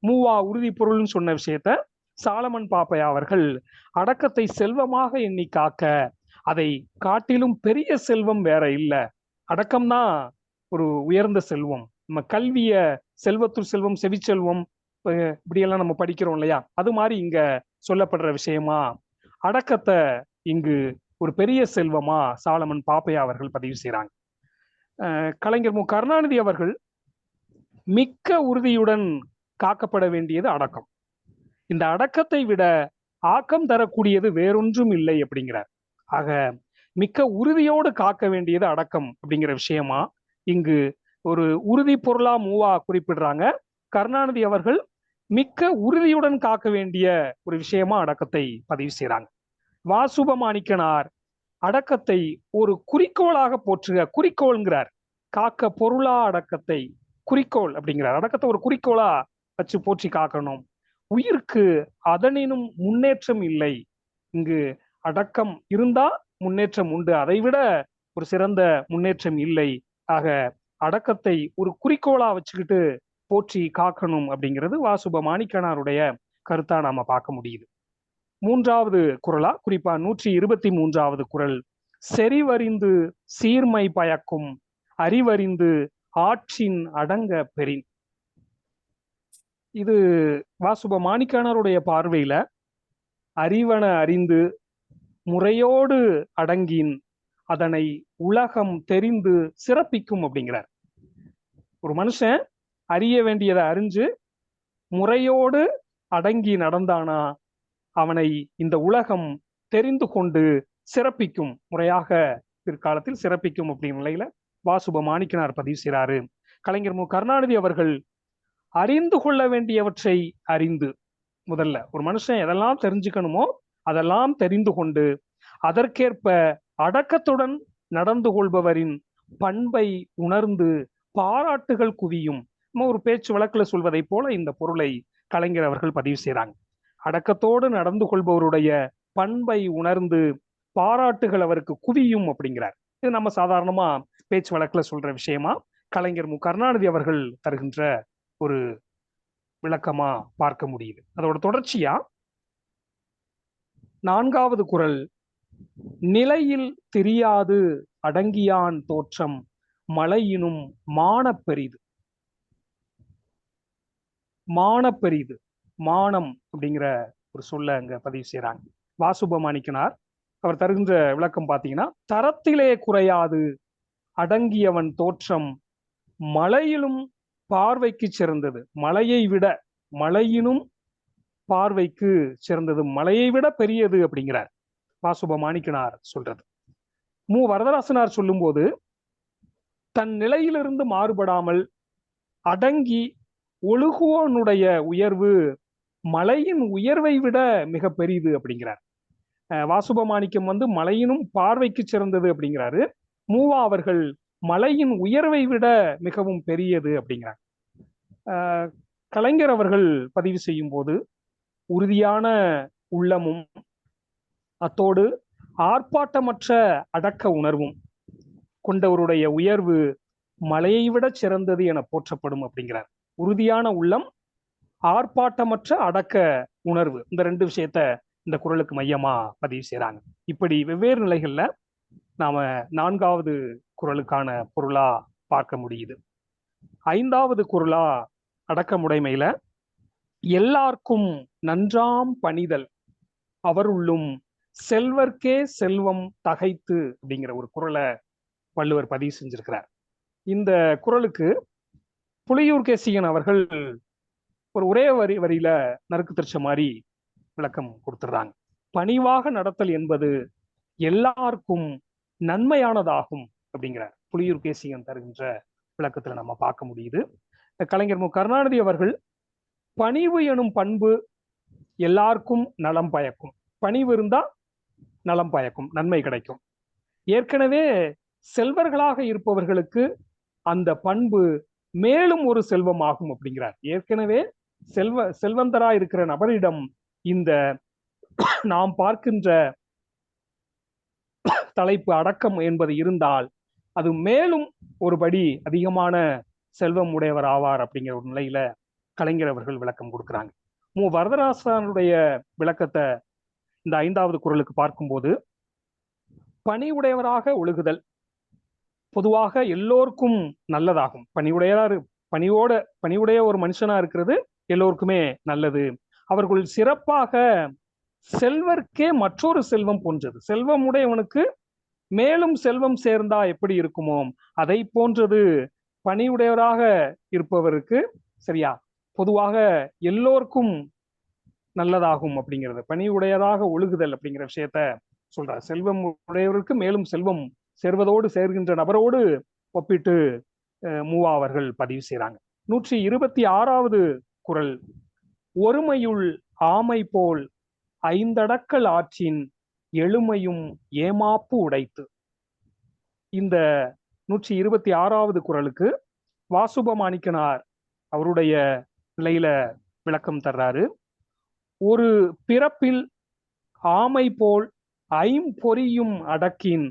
மூவா உறுதி பொருள்னு சொன்ன விஷயத்த சாலமன் பாப்பையா அவர்கள் அடக்கத்தை செல்வமாக எண்ணி காக்க, அதை காட்டிலும் பெரிய செல்வம் வேற இல்லை, அடக்கம்தான் ஒரு உயர்ந்த செல்வம். நம்ம கல்விய செல்வத்துள் செல்வம் செவிச்செல்வம் இப்படியெல்லாம் நம்ம படிக்கிறோம் இல்லையா, அது மாதிரி இங்க சொல்லப்படுற விஷயமா அடக்கத்தை இங்கு ஒரு பெரிய செல்வமா சாலமன் பாப்பையா அவர்கள் பதிவு செய்யறாங்க. கலைஞர் மு கருணாநிதி அவர்கள் மிக்க உறுதியுடன் காக்கப்பட வேண்டியது அடக்கம். இந்த அடக்கத்தை விட ஆக்கம் தரக்கூடியது வேறொன்றும் இல்லை அப்படிங்கிறார். ஆக மிக்க உறுதியோடு காக்க வேண்டியது அடக்கம் அப்படிங்கிற விஷயமா இங்கு ஒரு உறுதி பொருளா மூவா குறிப்பிடுறாங்க. கருணாநிதி அவர்கள் மிக்க உறுதியுடன் காக்க வேண்டிய ஒரு விஷயமா அடக்கத்தை பதிவு செய்யறாங்க. வாசுப மாணிக்கனார் அடக்கத்தை ஒரு குறிக்கோளாக போற்றுக, குறிக்கோள்ங்கிறார். காக்க பொருளா அடக்கத்தை குறிக்கோள் அப்படிங்கிறார். அடக்கத்தை ஒரு குறிக்கோளா வச்சு போற்றி காக்கணும். உயிருக்கு அதனினும் முன்னேற்றம் இல்லை. இங்கு அடக்கம் இருந்தா முன்னேற்றம் உண்டு, அதைவிட ஒரு சிறந்த முன்னேற்றம் இல்லை. ஆக அடக்கத்தை ஒரு குறிக்கோளா வச்சுக்கிட்டு போற்றி காக்கணும் அப்படிங்கிறது வாசுப மாணிக்கனாருடைய கருத்தா நாம பார்க்க முடியுது. 3வது குறளா, குறிப்பா 123வது குறள், செறிவறிந்து சீர்மை பயக்கும் அறிவறிந்து ஆற்றின் அடங்க பெறின். இது வாசுப மாணிக்கனாருடைய பார்வையில அறிவன அறிந்து முறையோடு அடங்கின் அதனை உலகம் தெரிந்து சிறப்பிக்கும் அப்படிங்கிறார். ஒரு மனுஷன் அறிய வேண்டியதை அறிஞ்சு முறையோடு அடங்கி நடந்தானா அவனை இந்த உலகம் தெரிந்து கொண்டு சிறப்பிக்கும், முறையாக பிற்காலத்தில் சிறப்பிக்கும் அப்படிங்கிற நிலையில வாசுப மாணிக்கனார் பதிவு செய்கிறாரு. கலைஞர் மு கருணாநிதி அவர்கள் அறிந்து கொள்ள வேண்டியவற்றை அறிந்து, முதல்ல ஒரு மனுஷன் எதெல்லாம் தெரிஞ்சுக்கணுமோ அதெல்லாம் தெரிந்து கொண்டு அதற்கேற்ப அடக்கத்துடன் நடந்து கொள்பவரின் பண்பை உணர்ந்து பாராட்டுகள் குவியும். நம்ம ஒரு பேச்சு வழக்குல சொல்வதை போல இந்த பொருளை கலைஞர் அவர்கள் பதிவு செய்கிறாங்க. அடக்கத்தோடு நடந்து கொள்பவருடைய பண்பை உணர்ந்து பாராட்டுகள் அவருக்கு குவியும் அப்படிங்கிறார். இது நம்ம சாதாரணமா பேச்சு வழக்குல சொல்ற விஷயமா கலைஞர் மு கருணாநிதி அவர்கள் தருகின்ற ஒரு விளக்கமா பார்க்க முடியுது. அதோட தொடர்ச்சியா 4வது குறள், நிலையில் தெரியாது அடங்கியான் தோற்றம் மலையினும் மானப்பெரிது. மானப்பெரிது, மானம் அப்படிங்கிற ஒரு சொல்ல அங்க பதிவு செய்யறாங்க வாசுப மாணிக்கனார். அவர் தருகின்ற விளக்கம் பார்த்தீங்கன்னா, தரத்திலே குறையாது அடங்கியவன் தோற்றம் மலையிலும் பார்வைக்கு சிறந்தது. மலையை விட, மலையினும் பார்வைக்கு சிறந்தது, மலையை விட பெரியது அப்படிங்கிறார் வாசுப மாணிக்கனார் சொல்றது. மு வரதராசனார் சொல்லும்போது, தன் நிலையிலிருந்து மாறுபடாமல் அடங்கி ஒழுகுவோனுடைய உயர்வு மலையின் உயர்வை விட மிக பெரிது அப்படிங்கிறார். வாசுப மாணிக்கம் மலையினும் பார்வைக்கு சிறந்தது அப்படிங்கிறாரு. மூவா அவர்கள் மலையின் உயர்வை விட மிகவும் பெரியது அப்படிங்கிறார். கலைஞர் அவர்கள் பதிவு செய்யும் போது உறுதியான உள்ளமும் அத்தோடு ஆர்ப்பாட்டமற்ற அடக்க உணர்வும் கொண்டவருடைய உயர்வு மலையை விட சிறந்தது என போற்றப்படும் அப்படிங்கிறார். உறுதியான உள்ளம், ஆர்ப்பாட்டமற்ற அடக்க உணர்வு, இந்த 2 விஷயத்த இந்த குறளுக்கு மையமா பதிவு செய்யறாங்க. இப்படி வெவ்வேறு நிலைகள்ல நாம 4வது குறளுக்கான பொருளா பார்க்க முடியுது. 5வது குறளா அடக்கமுடைமையில எல்லாருக்கும் நன்றாம் பணிதல் அவருள்ளும் செல்வர்க்கே செல்வம் தகைத்து அப்படிங்கிற ஒரு குறளை வள்ளுவர் பதிவு செஞ்சிருக்கிறார். இந்த குறளுக்கு புலியூர் கேசியன் அவர்கள் ஒரு ஒரே வரியில நறுக்கு தெரிச்ச மாதிரி விளக்கம் கொடுத்துடுறாங்க. பணிவாக நடத்தல் என்பது எல்லாருக்கும் நன்மையானதாகும் அப்படிங்கிறார் புலியூர் கேசியன் தருகின்ற விளக்கத்துல நம்ம பார்க்க முடியுது. கலைஞர் மு கருணாநிதி அவர்கள் பணிவு எனும் பண்பு எல்லாருக்கும் நலம் பயக்கும், பணிவு இருந்தா நலம் பயக்கும், நன்மை கிடைக்கும். ஏற்கனவே செல்வர்களாக இருப்பவர்களுக்கு அந்த பண்பு மேலும் ஒரு செல்வம் ஆகும் அப்படிங்கிறார். ஏற்கனவே செல்வந்தரா இருக்கிற நபரிடம் இந்த நாம் பார்க்கின்ற தலைப்பு அடக்கம் என்பது இருந்தால் அது மேலும் ஒருபடி அதிகமான செல்வம் உடையவர் ஆவார் அப்படிங்கிற ஒரு நிலையில கலைஞர் அவர்கள் விளக்கம் கொடுக்கிறாங்க. மு வரதராசனுடைய விளக்கத்தை இந்த 5வது குறளுக்கு பார்க்கும்போது, பணி உடையவராக ஒழுகுதல் பொதுவாக எல்லோருக்கும் நல்லதாகும். பணிவுடைய ஒரு மனுஷனா இருக்கிறது எல்லோருக்குமே நல்லது. அவர்கள் சிறப்பாக செல்வர்க்கே மற்றொரு செல்வம் போன்றது. செல்வம் உடையவனுக்கு மேலும் செல்வம் சேர்ந்தா எப்படி இருக்குமோ அதை போன்றது பணியுடையவராக இருப்பவருக்கு, சரியா, பொதுவாக எல்லோருக்கும் நல்லதாகும் அப்படிங்கிறது. பணியுடையதாக ஒழுகுதல் அப்படிங்கிற விஷயத்த சொல்றார். செல்வம் உடையவருக்கு மேலும் செல்வம் சேர்வதோடு சேர்கின்ற நபரோடு ஒப்பிட்டு மூவா அவர்கள் பதிவு செய்யறாங்க. 126வது குறள், ஒருமையுள் ஆமை போல் 5 அடக்கல் ஆற்றின் எழுமையும் ஏமாப்பு உடைத்து. இந்த 126வது குறளுக்கு வாசுப மாணிக்கனார் அவருடைய நிலையில விளக்கம் தர்றாரு. ஒரு பிறப்பில் ஆமை போல் 5 பொறியும் அடக்கின்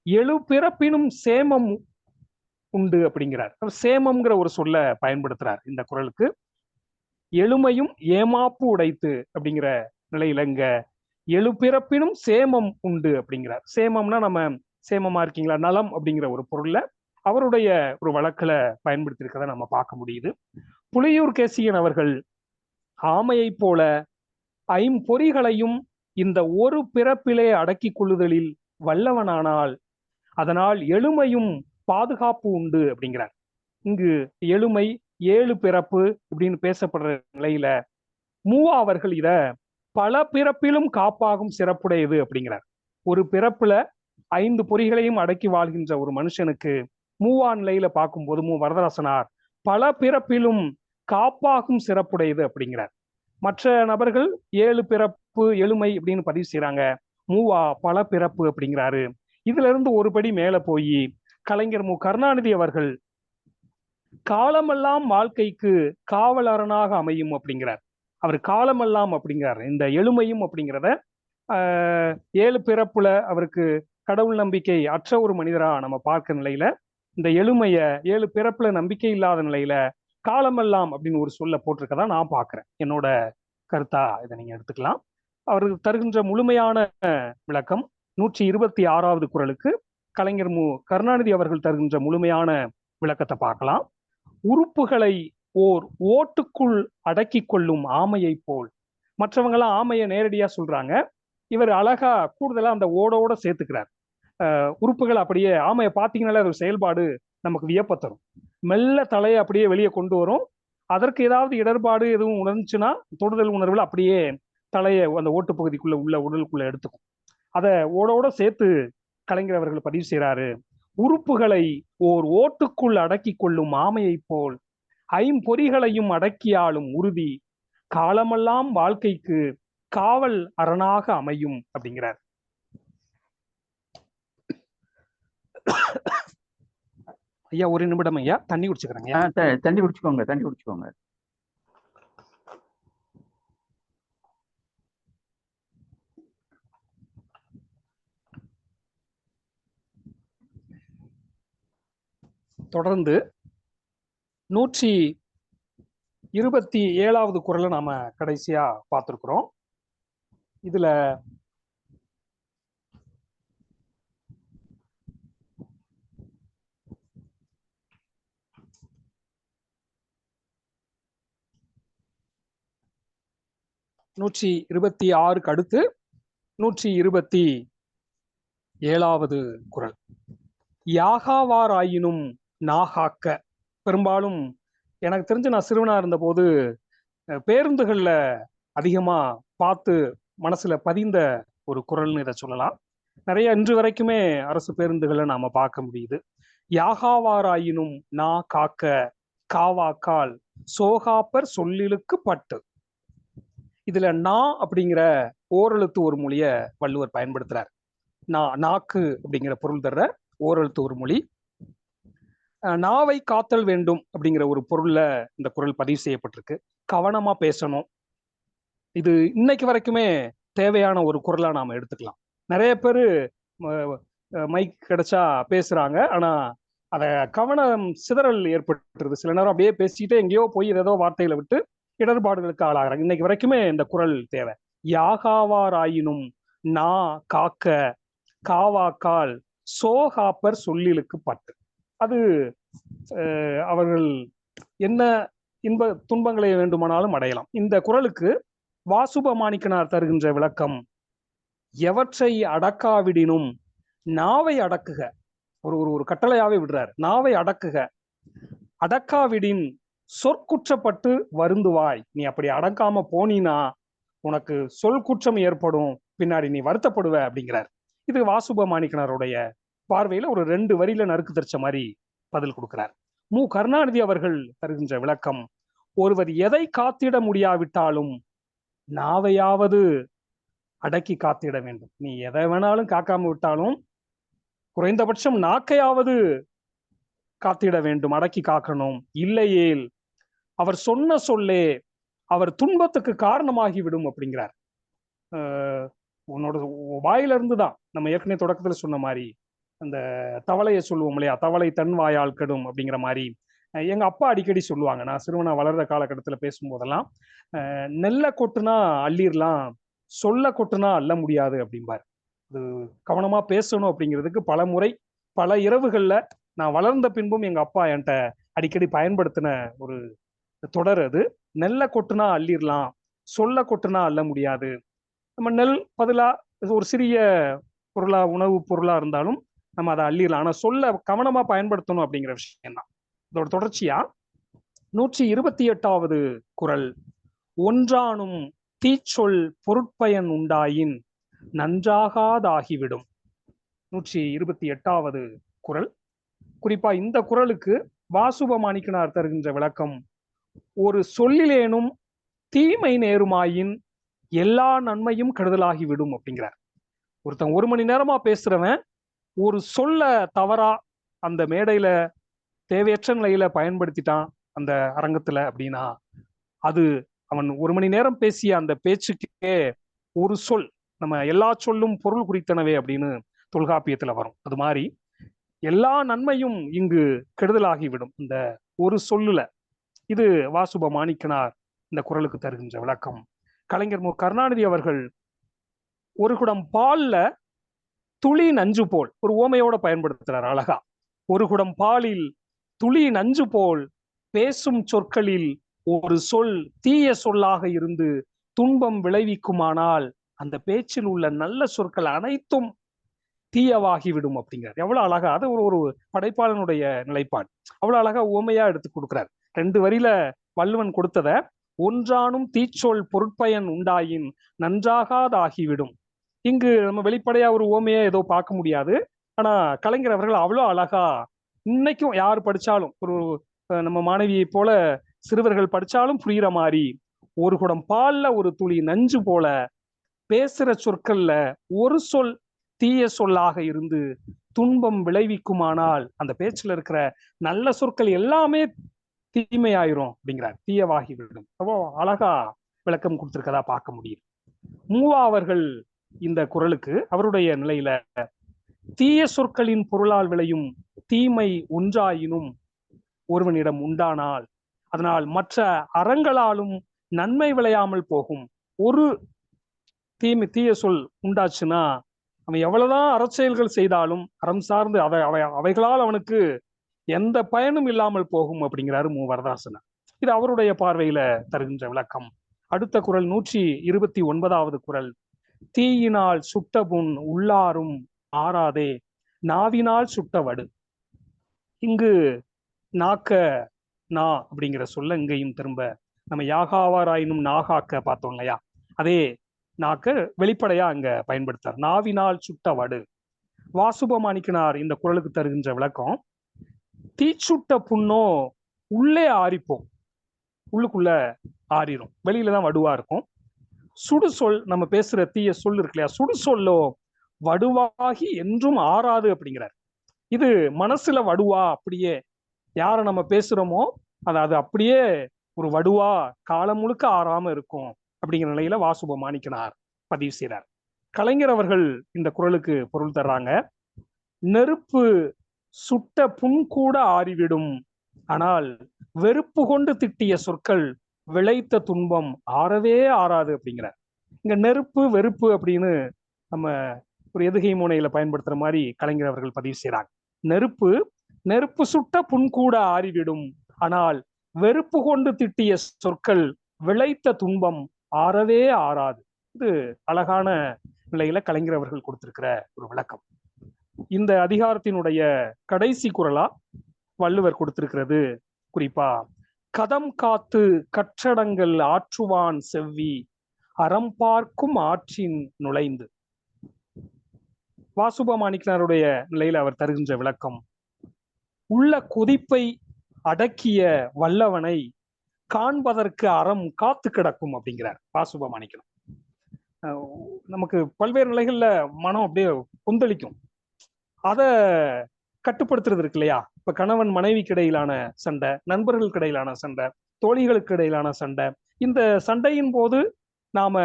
7 பிறப்பினும் சேமம் உண்டு அப்படிங்கிறார். சேமம்ங்கிற ஒரு சொல்ல பயன்படுத்துறார் இந்த குறளுக்கு. எழுமையும் ஏமாப்பு உடைத்து அப்படிங்கிற நிலையில இங்க 7 பிறப்பினும் சேமம் உண்டு அப்படிங்கிறார். சேமம்னா நம்ம சேமமா இருக்கீங்களா, நலம் அப்படிங்கிற ஒரு பொருள்ல அவருடைய ஒரு வழக்குல பயன்படுத்தியிருக்கிறத நம்ம பார்க்க முடியுது. புலியூர் கேசியன் அவர்கள் ஆமையை போல ஐம்பொறிகளையும் இந்த ஒரு பிறப்பிலே அடக்கி கொள்ளுதலில் வல்லவனானால் அதனால் எழுமையும் பாதுகாப்பு உண்டு அப்படிங்கிறார். இங்கு எழுமை 7 பிறப்பு இப்படின்னு பேசப்படுற நிலையில மூவா அவர்கள் இத பல பிறப்பிலும் காப்பாகும் சிறப்புடையது அப்படிங்கிறார். ஒரு பிறப்புல 5 பொறிகளையும் அடக்கி வாழ்கின்ற ஒரு மனுஷனுக்கு மூவா நிலையில பார்க்கும்போது வரதராசனார் பல பிறப்பிலும் காப்பாகும் சிறப்புடையது அப்படிங்கிறார். மற்ற நபர்கள் 7 பிறப்பு எழுமை அப்படின்னு பதிவு செய்யறாங்க. மூவா பல பிறப்பு அப்படிங்கிறாரு. இதுல இருந்து ஒருபடி மேல போய் கலைஞர் கருணாநிதி அவர்கள் காலமெல்லாம் வாழ்க்கைக்கு காவலரனாக அமையும் அப்படிங்கிறார். அவர் காலமெல்லாம் அப்படிங்கிறார். இந்த எழுமையும் அப்படிங்கிறத 7 பிறப்புல அவருக்கு கடவுள் நம்பிக்கை அற்ற ஒரு மனிதரா நம்ம பார்க்க நிலையில இந்த எழுமைய 7 பிறப்புல நம்பிக்கை இல்லாத நிலையில காலமெல்லாம் அப்படின்னு ஒரு சொல்ல போட்டிருக்கதான் நான் பார்க்கிறேன். என்னோட கருத்தா இதை நீங்க எடுத்துக்கலாம். அவர் தருகின்ற முழுமையான விளக்கம் 126வது குறளுக்கு கலைஞர் கருணாநிதி அவர்கள் தருகின்ற முழுமையான விளக்கத்தை பார்க்கலாம். உறுப்புகளை ஓர் ஓட்டுக்குள் அடக்கி கொள்ளும் ஆமையை போல். மற்றவங்க எல்லாம் ஆமையை நேரடியா சொல்றாங்க, இவர் அழகா கூடுதலா அந்த ஓடோட சேர்த்துக்கிறார். உறுப்புகள் அப்படியே ஆமையை பார்த்தீங்கன்னாலே அது செயல்பாடு நமக்கு வியப்ப தரும். மெல்ல தலையை அப்படியே வெளியே கொண்டு வரும். அதற்கு ஏதாவது இடர்பாடு எதுவும் உணர்ந்துச்சுன்னா தொடுதல் உணர்வுல அப்படியே தலையை அந்த ஓட்டு பகுதிக்குள்ள உள்ள உடலுக்குள்ள எடுத்துக்கும். அதை ஓடோட சேர்த்து கலைஞர் அவர்கள் பதிவு செய்யறாரு. உறுப்புகளை ஓர் ஓட்டுக்குள் அடக்கி கொள்ளும் ஆமையை போல் ஐம்பொறிகளையும் அடக்கியாலும் உறுதி காலமெல்லாம் வாழ்க்கைக்கு காவல் அரணாக அமையும் அப்படிங்கிறார். ஐயா ஒரு நிமிடம் ஐயா, தண்ணி குடிச்சுக்கிறேங்க. தண்ணி குடிச்சுக்கோங்க. தொடர்ந்து 127வது குறளை நாம கடைசியா பார்த்திருக்கிறோம். இதுல நூற்றி 26க்கு அடுத்து 127வது குறள். யாகாவாராயினும் நாகாக்க. பெரும்பாலும் எனக்கு தெரிஞ்சு நான் சிறுவனா இருந்த போது பேருந்துகள்ல அதிகமா பார்த்து மனசுல பதிந்த ஒரு குறள்னு இதை சொல்லலாம். நிறைய இன்று வரைக்குமே அரசு பேருந்துகளை நாம பார்க்க முடியுது. யாகாவாராயினும் நா காக்க காவாக்கால் சோகாப்பர் சொல்லிலுக்கு பட்டு. இதுல நா அப்படிங்கிற ஓரெழுத்து ஒரு மொழிய வள்ளுவர் பயன்படுத்துறார். நாக்கு அப்படிங்கிற பொருள் தர்ற ஓரெழுத்து ஒரு மொழி. நாவை காத்தல் வேண்டும் அப்படிங்கிற ஒரு பொருள்ல இந்த குறள் பதிவு செய்யப்பட்டிருக்கு. கவனமா பேசணும். இது இன்னைக்கு வரைக்குமே தேவையான ஒரு குறளா நாம எடுத்துக்கலாம். நிறைய பேரு மைக் கிடைச்சா பேசுறாங்க, ஆனா அத கவனம் சிதறல் ஏற்பட்டுருது. சில நேரம் அப்படியே பேசிக்கிட்டே எங்கேயோ போய் ஏதோ வார்த்தைகளை விட்டு இடர்பாடுகளுக்கு ஆளாகிறாங்க. இன்னைக்கு வரைக்குமே இந்த குறள் தேவை. யாகாவாராயினும் நா காக்க காவாக்கால் சோகாப்பர் சொல்லிலுக்கு பட்டு. அது அவர்கள் என்ன இன்ப துன்பங்களை வேண்டுமானாலும் அடையலாம். இந்த குறளுக்கு வாசுபமாணிக்கனார் தருகின்ற விளக்கம், எவற்றை அடக்காவிடினும் நாவை அடக்குக. ஒரு கட்டளையாவே விடுறார். நாவை அடக்குக. அடக்காவிடின் சொற்குற்றப்பட்டு வருந்துவாய். நீ அப்படி அடக்காம போனீனா உனக்கு சொல் குற்றம் ஏற்படும், பின்னாடி நீ வருத்தப்படுவ அப்படிங்கிறார். இது வாசுபமாணிக்கனாருடைய பார்வையில ஒரு 2 வரியில நறுக்கு தரிச்ச மாதிரி பதில் கொடுக்கிறார். கருணாநிதி அவர்கள் தருகின்ற விளக்கம், ஒருவர் எதை காத்திட முடியாவிட்டாலும் நாவையாவது அடக்கி காத்திட வேண்டும். நீ எதை வேணாலும் காக்காம விட்டாலும் குறைந்தபட்சம் நாக்கையாவது காத்திட வேண்டும், அடக்கி காக்கணும். இல்லையேல் அவர் சொன்ன சொல்லே அவர் துன்பத்துக்கு காரணமாகி விடும் அப்படிங்கிறார். உன்னோட வாயிலிருந்து தான் நம்ம ஏற்கனவே தொடக்கத்துல சொன்ன மாதிரி அந்த தவளையை சொல்லுவோம் இல்லையா, தவளை தன் வாயால் கெடும் அப்படிங்கிற மாதிரி எங்க அப்பா அடிக்கடி சொல்லுவாங்க. நான் சிறுவனா வளர்ற காலகட்டத்துல பேசும்போதெல்லாம், நெல்ல கொட்டுனா அள்ளிரலாம், சொல்ல கொட்டுனா அள்ள முடியாது அப்படிம்பாரு. இது கவனமா பேசணும் அப்படிங்கிறதுக்கு பல முறை பல இரவுகள்ல நான் வளர்ந்த பின்பும் எங்க அப்பா என்கிட்ட அடிக்கடி பயன்படுத்தின ஒரு தொடர் அது. நெல்ல கொட்டுனா அள்ளிடலாம், சொல்ல கொட்டுனா அள்ள முடியாது. நம்ம நெல் பதிலா ஒரு சிறிய பொருளா, உணவு பொருளா இருந்தாலும் நம்ம அதை அள்ளிடலாம். ஆனா சொல்ல கவனமா பயன்படுத்தணும் அப்படிங்கிற விஷயம் தான். இதோட தொடர்ச்சியா 128வது குறள், ஒன்றானும் தீச்சொல் பொருட்பயன் உண்டாயின் நன்றாகாதாகிவிடும். 128வது குறள். குறிப்பா இந்த குறளுக்கு வாசுபமாணிக்கனார் தருகின்ற விளக்கம், ஒரு சொல்லிலேனும் தீமை நேருமாயின் எல்லா நன்மையும் கெடுதலாகிவிடும் அப்படிங்கிறார். ஒருத்தன் 1 மணி நேரமா பேசுறவன் ஒரு சொல்ல தவறா அந்த மேடையில தேவையற்ற நிலையில பயன்படுத்திட்டான் அந்த அரங்கத்துல அப்படின்னா, அது அவன் 1 மணி நேரம் பேசிய அந்த பேச்சுக்கே ஒரு சொல், நம்ம எல்லா சொல்லும் பொருள் குறித்தனவே அப்படின்னு தொல்காப்பியத்துல வரும். அது மாதிரி எல்லா நன்மையும் இங்கு கெடுதலாகிவிடும் இந்த ஒரு சொல்லுல. இது வாசுப மாணிக்கனார் இந்த குறளுக்கு தருகின்ற விளக்கம். கலைஞர் மு கருணாநிதி அவர்கள் ஒரு குடம் பால்ல துளி நஞ்சு போல் ஒரு ஓமையோட பயன்படுத்துறார் அழகா. ஒரு குடம் பாலில் துளி நஞ்சு போல் பேசும் சொற்களில் ஒரு சொல் தீய சொல்லாக இருந்து துன்பம் விளைவிக்குமானால் அந்த பேச்சில் உள்ள நல்ல சொற்கள் அனைத்தும் தீயவாகிவிடும் அப்படிங்கிறார். எவ்வளவு அழகா, அது ஒரு படைப்பாளனுடைய நிலைப்பாடு. அவ்வளவு அழகா உவமையா எடுத்து கொடுக்கிறார். 2 வரியில வள்ளுவன் கொடுத்தத, ஒன்றானும் தீச்சொல் பொருட்பயன் உண்டாயின் நன்றாகாதாகிவிடும். இங்கு நம்ம வெளிப்படையா ஒரு உவமையா ஏதோ பார்க்க முடியாது. ஆனா கலைஞர் அவர்கள் அவ்வளவு அழகா, இன்னைக்கும் யார் படிச்சாலும், ஒரு நம்ம மாணவியை போல சிறுவர்கள் படிச்சாலும் புரியுற மாதிரி, ஒரு குடம் பால்ல ஒரு துளி நஞ்சு போல பேசுற சொற்கள்ல ஒரு சொல் தீய சொல்லாக இருந்து துன்பம் விளைவிக்குமானால் அந்த பேச்சுல இருக்கிற நல்ல சொற்கள் எல்லாமே தீமையாயிரும் அப்படிங்கிறார், தீயவாகிவிடும். அப்போ அழகா விளக்கம் கொடுத்திருக்கதா பார்க்க முடியும். மூவா அவர்கள் இந்த குறளுக்கு அவருடைய நிலையில, தீய சொற்களின் பொருளால் விளையும் தீமை ஒன்றாயினும் ஒருவனிடம் உண்டானால் அதனால் மற்ற அறங்களாலும் நன்மை விளையாமல் போகும். ஒரு தீய சொல் உண்டாச்சுன்னா அவன் எவ்வளவுதான் அறச்செயல்கள் செய்தாலும் அறம் சார்ந்து அவைகளால் அவனுக்கு எந்த பயனும் இல்லாமல் போகும் அப்படிங்கிறாரு மு வரதாசனர். இது அவருடைய பார்வையில தருகின்ற விளக்கம். அடுத்த குறள் 129வது குறள், தீயினால் சுட்ட புண் உள்ளாரும் ஆறாதே நாவினால் சுட்ட வடு. இங்கு நாக்க நா அப்படிங்கிற சொல்ல இங்கேயும் திரும்ப நம்ம யாகாவாராயினும் நாகாக்க பார்த்தோம் இல்லையா, அதே நாக்க வெளிப்படையா அங்க பயன்படுத்தார். நாவினால் சுட்ட வடு. வாசுபமாணிக்கனார் இந்த குறளுக்கு தருகின்ற விளக்கம், தீச்சுட்ட புண்ணோ உள்ளே ஆறிப்போம், உள்ளுக்குள்ள ஆறிடும், வெளியில தான் வடுவா இருக்கும். சுடு சொல், நம்ம பேசுற தீய சொல் இருக்கு இல்லையா, சுடு சொல்லோ வடுவாகி என்றும் ஆறாது அப்படிங்கிறார். இது மனசுல வடுவா, அப்படியே யார நம்ம பேசுறோமோ அது அப்படியே ஒரு வடுவா காலம் முழுக்க ஆறாம இருக்கும் அப்படிங்கிற நிலையில வாசுப மாணிக்கனார் பதிவு செய்கிறார். கலைஞர் அவர்கள் இந்த குறளுக்கு பொருள் தர்றாங்க, நெருப்பு சுட்ட புண் கூட ஆறிவிடும், ஆனால் வெறுப்பு கொண்டு திட்டிய சொற்கள் விளைத்த துன்பம் ஆறவே ஆறாது அப்படிங்கிறார். இங்க நெருப்பு வெறுப்பு அப்படின்னு நம்ம ஒரு எதுகை முனையில பயன்படுத்துற மாதிரி கலைஞர் அவர்கள் பதிவு செய்யறாங்க. நெருப்பு சுட்ட புண் கூட ஆறிவிடும், ஆனால் வெறுப்பு கொண்டு திட்டிய சொற்கள் விளைத்த துன்பம் ஆறவே ஆறாது. இது அழகான நிலையில கலைஞர் அவர்கள் கொடுத்திருக்கிற ஒரு விளக்கம். இந்த அதிகாரத்தினுடைய கடைசி குறளா வள்ளுவர் கொடுத்திருக்கிறது குறிப்பா, கதம் காத்து கற்றடங்கள் ஆற்றுவான் செவ்வி அறம் பார்க்கும் ஆற்றின் நுழைந்து. வாசுபமாணிக்கனாருடைய நிலையில அவர் தருகின்ற விளக்கம், உள்ள கொதிப்பை அடக்கிய வல்லவனை காண்பதற்கு அறம் காத்து கிடக்கும் அப்படிங்கிறார் வாசுபமாணிக்கனார். நமக்கு பல்வேறு நிலைகள்ல மனம் அப்படியே கொந்தளிக்கும், அதை கட்டுப்படுத்துறது இருக்கு இல்லையா. இப்ப கணவன் மனைவிக்கு இடையிலான சண்டை, நண்பர்களுக்கு இடையிலான சண்டை, தோழிகளுக்கு இடையிலான சண்டை, இந்த சண்டையின் போது நாம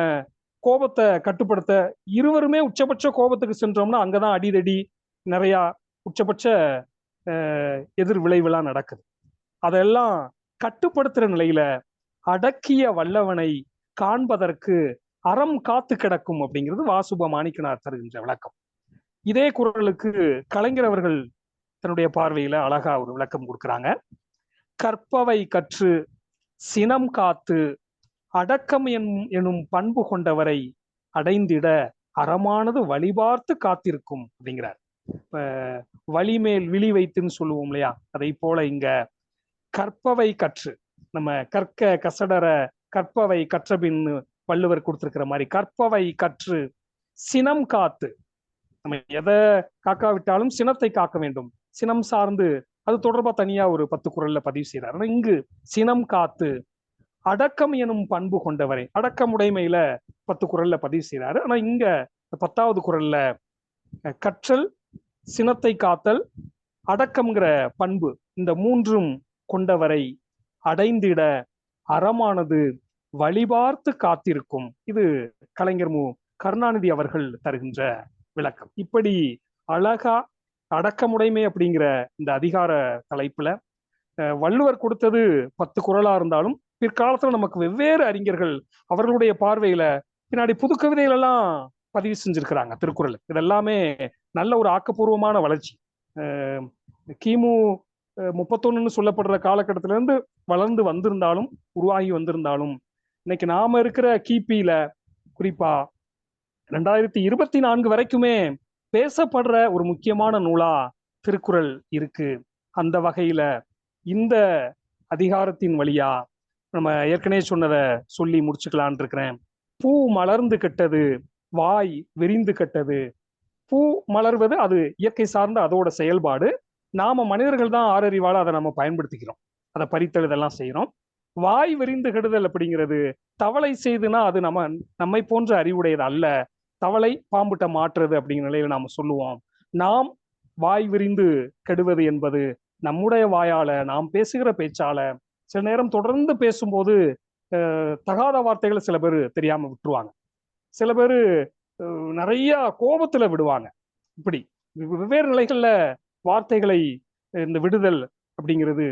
கோபத்தை கட்டுப்படுத்த, இருவருமே உச்சபட்ச கோபத்துக்கு சென்றோம்னா அங்கதான் அடிதடி, நிறைய உச்சபட்ச எதிர் விளைவுலாம் நடக்குது. அதெல்லாம் கட்டுப்படுத்துற நிலையில அடக்கிய வல்லவனை காண்பதற்கு அறம் காத்து கிடக்கும் அப்படிங்கிறது வாசுப மாணிக்கனார் தருகின்ற விளக்கம். இதே குறளுக்கு கலைஞர் அவர்கள் தன்னுடைய பார்வையில அழகா ஒரு விளக்கம் கொடுக்குறாங்க. கற்பவை கற்று சினம் காத்து அடக்கம் எனும் பண்பு கொண்டவரை அடைந்திட அறமானது வழிபார்த்து காத்திருக்கும் அப்படிங்கிறார். இப்ப வழிமேல் விழி வைத்துன்னு சொல்லுவோம் இல்லையா, அதை போல இங்க கற்பவை கற்று, நம்ம கற்க கசடர கற்பவை கற்றபின் வள்ளுவர் கொடுத்திருக்கிற மாதிரி கற்பவை கற்று சினம் காத்து, நம்ம எதை காக்காவிட்டாலும் சினத்தை காக்க வேண்டும், சினம் சார்ந்து அது தொடர்பா தனியா ஒரு 10 குறள்ல பதிவு செய்யறாரு. ஆனா இங்கு சினம் காத்து அடக்கம் எனும் பண்பு கொண்டவரை, அடக்கமுடைமையில 10 குறள்ல பதிவு செய்யறாரு. ஆனா இங்க 10வது குறள்ல கற்றல், சினத்தை காத்தல், அடக்கம்ங்கிற பண்பு, இந்த மூன்றும் கொண்டவரை அடைந்திட அறமானது வழிபார்த்து காத்திருக்கும். இது கலைஞர் மு கருணாநிதி அவர்கள் தருகின்ற விளக்கம். இப்படி அழகா அடக்கமுடைமை அப்படிங்கிற இந்த அதிகார தலைப்புல வள்ளுவர் கொடுத்தது 10 குறளா இருந்தாலும் பிற்காலத்துல நமக்கு வெவ்வேறு அறிஞர்கள் அவர்களுடைய பார்வையில பின்னாடி புது கவிதைகள் எல்லாம் பதிவு செஞ்சிருக்கிறாங்க திருக்குறள். இதெல்லாமே நல்ல ஒரு ஆக்கப்பூர்வமான வளர்ச்சி. கிமு 31 சொல்லப்படுற காலகட்டத்தில இருந்து வளர்ந்து வந்திருந்தாலும், உருவாகி வந்திருந்தாலும், இன்னைக்கு நாம இருக்கிற கிபியில குறிப்பா 2024 வரைக்குமே பேசப்படுற ஒரு முக்கியமான நூலா திருக்குறள் இருக்கு. அந்த வகையில இந்த அதிகாரத்தின் வழியா நம்ம ஏற்கனவே சொன்னதை சொல்லி முடிச்சுக்கலான் இருக்கிறேன். பூ மலர்ந்து கெட்டது, வாய் விரிந்து கெட்டது. பூ மலர்வது அது இயற்கை சார்ந்த அதோட செயல்பாடு. நாம மனிதர்கள் தான் ஆறறிவால அதை நம்ம பயன்படுத்திக்கிறோம், அதை பறித்தல் இதெல்லாம் செய்யறோம். வாய் விரிந்து கெடுதல் அப்படிங்கிறது தவளை செய்துனா அது நம்மை போன்ற அறிவுடையது அல்ல, தவளை பாம்புட்ட மாற்றுறது அப்படிங்கிற நிலையில நாம சொல்லுவோம். நாம் வாய் விரிந்து கெடுவது என்பது நம்முடைய வாயால, நாம் பேசுகிற பேச்சால, சில நேரம் தொடர்ந்து பேசும்போது தகாத வார்த்தைகளை சில பேர் தெரியாம விட்டுருவாங்க, சில பேர் நிறைய கோபத்துல விடுவாங்க. இப்படி வெவ்வேறு நிலைகள்ல வார்த்தைகளை இந்த விடுதல் அப்படிங்கிறது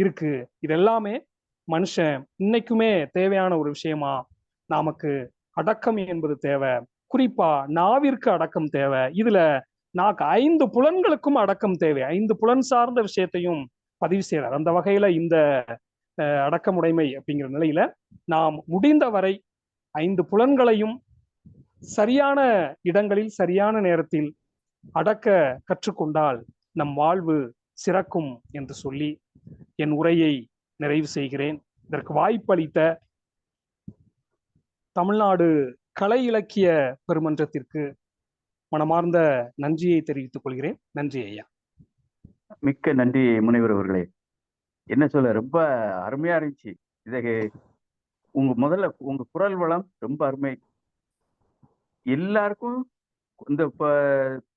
இருக்கு. இது எல்லாமே மனுஷன் இன்னைக்குமே தேவையான ஒரு விஷயமா, நமக்கு அடக்கம் என்பது தேவை. குறிப்பா நாவிற்கு அடக்கம் தேவை. இதுல நாக்கு 5 புலன்களுக்கும் அடக்கம் தேவை. 5 புலன் சார்ந்த விஷயத்தையும் பதிவு செய்யறார். அந்த வகையில இந்த அடக்கமுடைமை அப்படிங்கிற நிலையில நாம் முடிந்தவரை 5 புலன்களையும் சரியான இடங்களில் சரியான நேரத்தில் அடக்க கற்றுக்கொண்டால் நம் வாழ்வு சிறக்கும் என்று சொல்லி என் உரையை நிறைவு செய்கிறேன். இதற்கு வாய்ப்பளித்த தமிழ்நாடு கலை இலக்கிய பெருமன்றத்திற்கு மனமார்ந்த நன்றியை தெரிவித்துக் கொள்கிறேன். நன்றி ஐயா. மிக்க நன்றி முனைவர் அவர்களே. என்ன சொல்ல, ரொம்ப அருமையா இருந்துச்சு. இதை முதல்ல உங்க குரல் வளம் ரொம்ப அருமை. எல்லாருக்கும் இந்த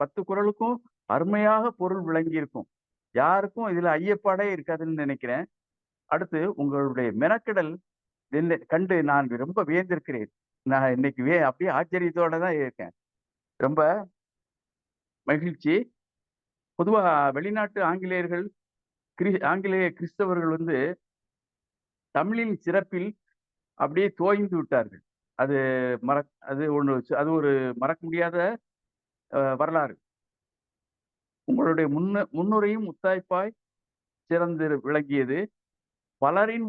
10 குறளுக்கும் அருமையாக பொருள் விளங்கி இருக்கும். யாருக்கும் இதுல ஐயப்பாடே இருக்காதுன்னு நினைக்கிறேன். அடுத்து உங்களுடைய மெனக்கெடல் கண்டு நான் ரொம்ப வியந்திருக்கிறேன். நான் இன்னைக்கு அப்படியே ஆச்சரியத்தோட தான் இருக்கேன். ரொம்ப மகிழ்ச்சி. பொதுவா வெளிநாட்டு ஆங்கிலேயர்கள், ஆங்கிலேய கிறிஸ்தவர்கள் தமிழின் சிறப்பில் அப்படியே தோய்ந்து விட்டார்கள். அது ஒரு மறக்க முடியாத வரலாறு. உங்களுடைய முன்னுரையும் முத்தாய்ப்பாய் சிறந்து விளங்கியது. பலரின்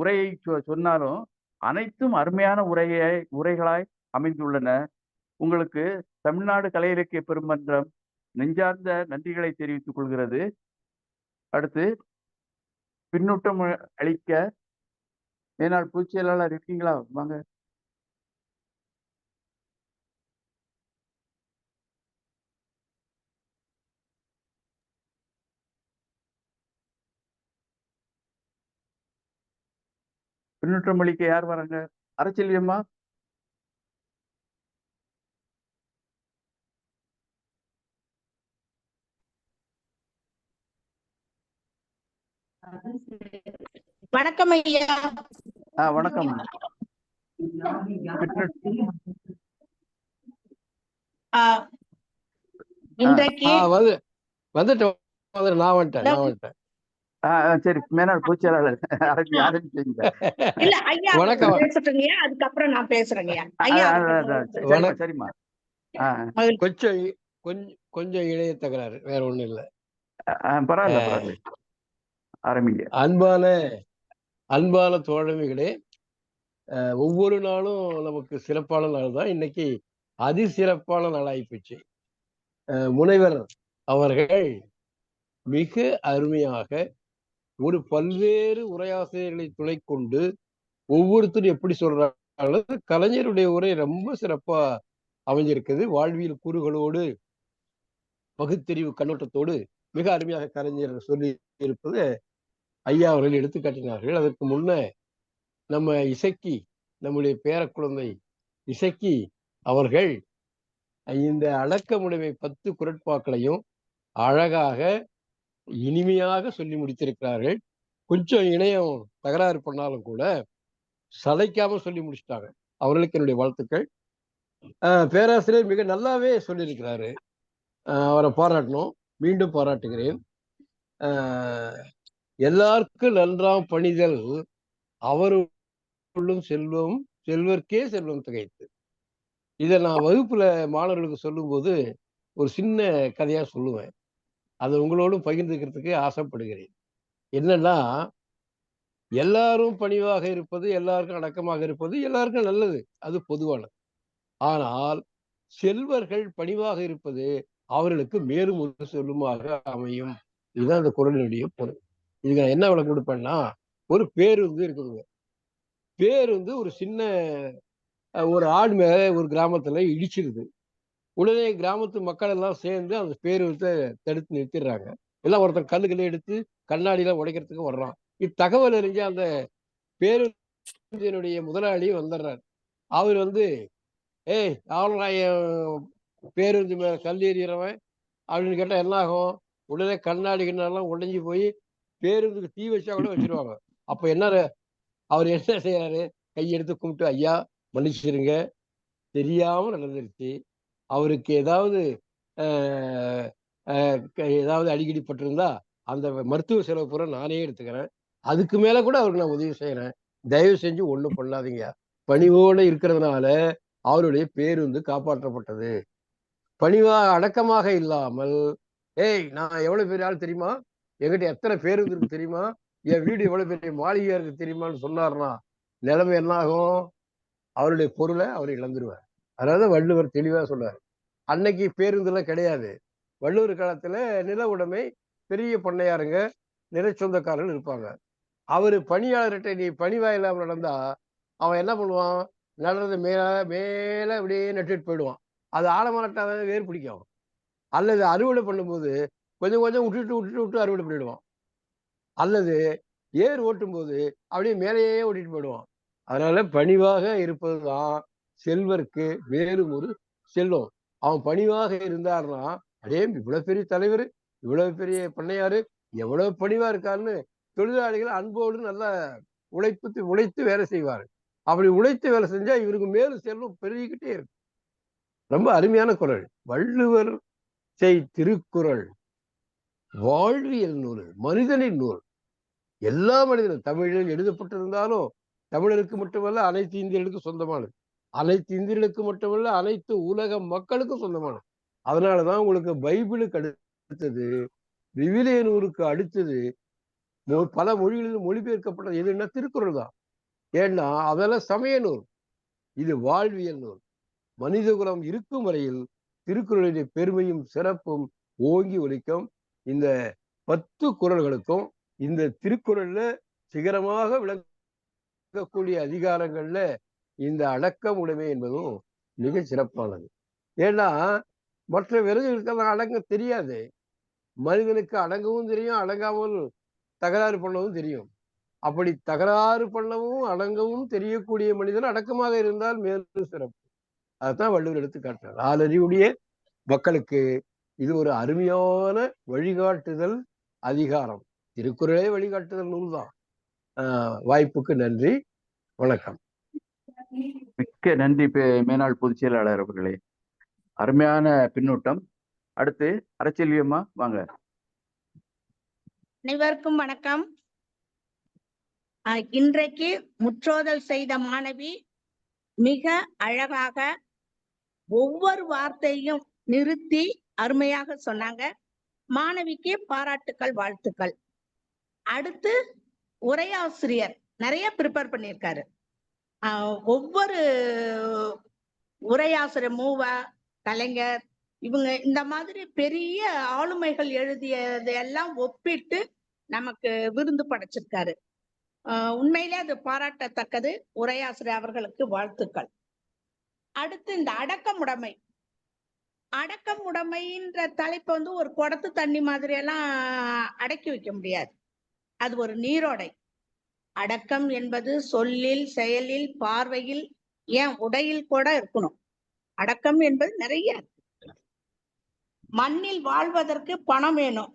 உரையை சொன்னாலும் அனைத்தும் அருமையான உரைகளாய் அமைந்துள்ளன. உங்களுக்கு தமிழ்நாடு கலை இலக்கிய பெருமன்றம் நெஞ்சார்ந்த நன்றிகளை தெரிவித்துக் கொள்கிறது. அடுத்து பின்னூட்டம் அளிக்க மேனாள் பொதுச் செயலாளர் இருக்கீங்களா? வாங்க. பின்னூட்டம் அளிக்க யார் வராங்க? அரச்செல்வியம்மா. வணக்கம் ஐயா. வணக்கம். இன்றைக்கு நான் வந்துட்டேன். சரி, மேனாள் பொதுச் செயலாளர் இல்ல ஐயா பேசுறீங்க, அதுக்கப்புறம் நான் பேசுறேங்க. ஐயா சரிம்மா. கொஞ்சம் இணைய தகராறு, வேற ஒண்ணும் இல்ல. பரவாயில்ல பரவாயில்ல, ஆரம்பிங்க. அன்பான தோழமைகளே, ஒவ்வொரு நாளும் நமக்கு சிறப்பான நாள் தான். இன்னைக்கு அதிசிறப்பான நாளாகி போச்சு. முனைவர் அவர்கள் மிக அருமையாக ஒரு பல்வேறு உரையாசிரியர்களை துணை கொண்டு ஒவ்வொருத்தரும் எப்படி சொல்றாங்க, கலைஞருடைய உரை ரொம்ப சிறப்பா அமைஞ்சிருக்குது. வாழ்வியல் கூறுகளோடு பகுத்தறிவு கண்ணோட்டத்தோடு மிக அருமையாக கலைஞர் சொல்லி இருப்பது ஐயா அவர்கள் எடுத்து காட்டினார்கள். அதற்கு முன்ன நம்ம இசக்கி, நம்முடைய பேர குழந்தை இசக்கி அவர்கள் இந்த அடக்கமுடைமை 10 குறட்பாக்களையும் அழகாக இனிமையாக சொல்லி முடித்திருக்கிறார்கள். கொஞ்சம் இணையம் தகராறு பண்ணாலும் கூட சளைக்காம சொல்லி முடிச்சிட்டாங்க. அவர்களுக்கு என்னுடைய வாழ்த்துக்கள். பேராசிரியர் மிக நல்லாவே சொல்லியிருக்கிறாரு. அவரை பாராட்டணும், மீண்டும் பாராட்டுகிறேன். எல்லாருக்கும் நன்றாம் பணிதல் அவருள்ளும் செல்வம் செல்வர்க்கே செல்வம் திகைத்து. இதை நான் வகுப்புல மாணவர்களுக்கு சொல்லும்போது ஒரு சின்ன கதையா சொல்லுவேன். அதை உங்களோடும் பகிர்ந்துக்கிறதுக்கு ஆசைப்படுகிறேன். என்னன்னா, எல்லாரும் பணிவாக இருப்பது, எல்லாருக்கும் அடக்கமாக இருப்பது எல்லாருக்கும் நல்லது, அது பொதுவானது. ஆனால் செல்வர்கள் பணிவாக இருப்பது அவர்களுக்கு மேலும் ஒரு செல்வமாக அமையும். இதுதான் அந்த குறளினுடைய பொருள். இதுக்கு நான் என்ன விளக்கம் கொடுப்பேன்னா, ஒரு பேருந்து இருக்குதுங்க. பேருந்து ஒரு சின்ன ஒரு ஆடு மேல ஒரு கிராமத்துல இடிச்சிருது. உடனே கிராமத்து மக்கள் எல்லாம் சேர்ந்து அந்த பேருந்தை தடுத்து நிறுத்திடுறாங்க. எல்லாம் ஒருத்தர் கல்லுகளை எடுத்து கண்ணாடியெல்லாம் உடைக்கிறதுக்கு வர்றான். இத்தகவல் அறிஞ்ச அந்த பேருந்தினுடைய முதலாளி வந்துடுறார். அவர் ஏய் அவனா என் பேருந்து மேல கல் எறிகிறவன் அப்படின்னு கேட்டா என்ன ஆகும்? உடனே கண்ணாடி கிண்ணெல்லாம் உடைஞ்சு போய் பேருந்துக்கு தீ வச்சா கூட வச்சிருவாங்க. அப்ப என்ன அவர் என்ன செய்யறாரு? கையெடுத்து கும்பிட்டு, ஐயா மன்னிச்சிருங்க, தெரியாம நடந்துருச்சு. அவருக்கு ஏதாவது ஏதாவது அடிக்கடி பட்டிருந்தா அந்த மருத்துவ செலவு பூரா நானே எடுத்துக்கிறேன். அதுக்கு மேல கூட அவருக்கு நான் உதவி செய்யறேன். தயவு செஞ்சு ஒண்ணும் பண்ணாதீங்க. பணிவோட இருக்கிறதுனால அவருடைய பேருந்து காப்பாற்றப்பட்டது. பணிவாக அடக்கமாக இல்லாமல், ஏய் நான் எவ்வளவு பெரிய ஆள் தெரியுமா, என்கிட்ட எத்தனை பேருந்து இருக்கு தெரியுமா, என் வீடு எவ்வளவு பெரிய மாளிகையா இருக்கு தெரியுமான்னு சொன்னார்னா நிலைமை என்ன ஆகும்? அவருடைய பொருளை அவர் இழந்துருவார். அதாவது வள்ளுவர் தெளிவா சொல்றாரு. அன்னைக்கு பேருந்து எல்லாம் கிடையாது. வள்ளுவர் காலத்துல நில உடைமை பெரிய பண்ணையாருங்க, நில சொந்தக்காரர்கள் இருப்பாங்க. அவரு பணியாளர்கிட்ட நீ பணிவா இல்லாம நடந்தா அவன் என்ன பண்ணுவான்? நடந்து மேல மேல அப்படியே நட்டுட்டு போயிடுவான். அது ஆழமாட்டாத வேர் பிடிக்கும். அல்லது அறுவடை பண்ணும்போது கொஞ்சம் கொஞ்சம் விட்டு அறுவடை பண்ணிடுவான். அல்லது ஏர் ஓட்டும் போது அப்படியே மேலேயே ஓட்டிட்டு போயிடுவான். அதனால பணிவாக இருப்பதுதான் செல்வருக்கு வேறும் ஒரு செல்வம். அவன் பணிவாக இருந்தார்னா, அடே இவ்வளவு பெரிய தலைவர், இவ்வளவு பெரிய பண்ணையாரு எவ்வளவு பணிவா இருக்காருன்னு தொழிலாளிகள் அன்போடு நல்லா உழைத்து வேலை செய்வார். அப்படி உழைத்து வேலை செஞ்சா இவருக்கு மேலும் செல்வம் பெருகிக்கிட்டே இருக்கு. ரொம்ப அருமையான குறள். வள்ளுவர் செய் திருக்குறள் வாழ்வியல் நூல், மனிதனின் நூல். எல்லா மனிதனும் தமிழில் எழுதப்பட்டிருந்தாலும் தமிழருக்கு மட்டுமல்ல அனைத்து இந்தியர்களுக்கும் சொந்தமானது. அனைத்து இந்தியர்களுக்கு மட்டுமல்ல அனைத்து உலக மக்களுக்கும் சொந்தமானது. அதனாலதான் உங்களுக்கு பைபிளுக்கு அடுத்தது, விவிலிய நூலுக்கு அடுத்தது பல மொழிகளில் மொழிபெயர்க்கப்பட்டது எதுன்னா திருக்குறள் தான். ஏன்னா அதெல்லாம் சமய நூல், இது வாழ்வியல் நூல். மனித குலம் இருக்கும் வரையில் திருக்குறளுடைய பெருமையும் சிறப்பும் ஓங்கி ஒலிக்கும். இந்த 10 குறள்களுக்கும் இந்த திருக்குறள்ல சிகரமாக விளங்கக்கூடிய அதிகாரங்கள்ல இந்த அடக்கம் உடைமை என்பதும் மிக சிறப்பானது. ஏன்னா மற்ற விலங்குகளுக்கெல்லாம் அடங்க தெரியாது. மனிதனுக்கு அடங்கவும் தெரியும், அடங்காமல் தகராறு பண்ணவும் தெரியும். அப்படி தகராறு பண்ணவும் அடங்கவும் தெரியக்கூடிய மனிதன் அடக்கமாக இருந்தால் மேலும் சிறப்பு. அதுதான் வள்ளுவர் எடுத்து காட்டுறார். 4 அறிவுடைய மக்களுக்கு இது ஒரு அருமையான வழிகாட்டுதல் அதிகாரம். திருக்குறளே வழிகாட்டுதல் நூல் தான். வாய்ப்புக்கு நன்றி, வணக்கம். மிக்க நன்றி மேனாள் பொதுச் செயலாளர் அவர்களே, அருமையான பின்னூட்டம். அடுத்து அரச்செல்வியம்மா வாங்க. அனைவருக்கும் வணக்கம். இன்றைக்கு முற்றோதல் செய்த மாணவி மிக அழகாக ஒவ்வொரு வார்த்தையும் நிறுத்தி அருமையாக சொன்னாங்க. மாணவிக்கு பாராட்டுக்கள், வாழ்த்துக்கள். அடுத்து உரையாசிரியர் நிறைய ப்ரிப்பேர் பண்ணியிருக்காரு. ஒவ்வொரு உரையாசிரியர் மூவா, கலைஞர், இவங்க இந்த மாதிரி பெரிய ஆளுமைகள் எழுதியதையெல்லாம் ஒப்பிட்டு நமக்கு விருந்து படைச்சிருக்காரு. உண்மையிலே அது பாராட்டத்தக்கது. உரையாசிரியர் அவர்களுக்கு வாழ்த்துக்கள். அடுத்து இந்த அடக்கமுடைமை. அடக்கமுடைமைன்ற தலைப்பு வந்து ஒரு குடத்து தண்ணி மாதிரி எல்லாம் அடக்கி வைக்க முடியாது. அது ஒரு நீரோடை. அடக்கம் என்பது சொல்லில், செயலில், பார்வையில், ஏன் உடையில் கூட இருக்கணும். அடக்கம் என்பது நிறைய இருக்கு. மண்ணில் வாழ்வதற்கு பணம் வேணும்,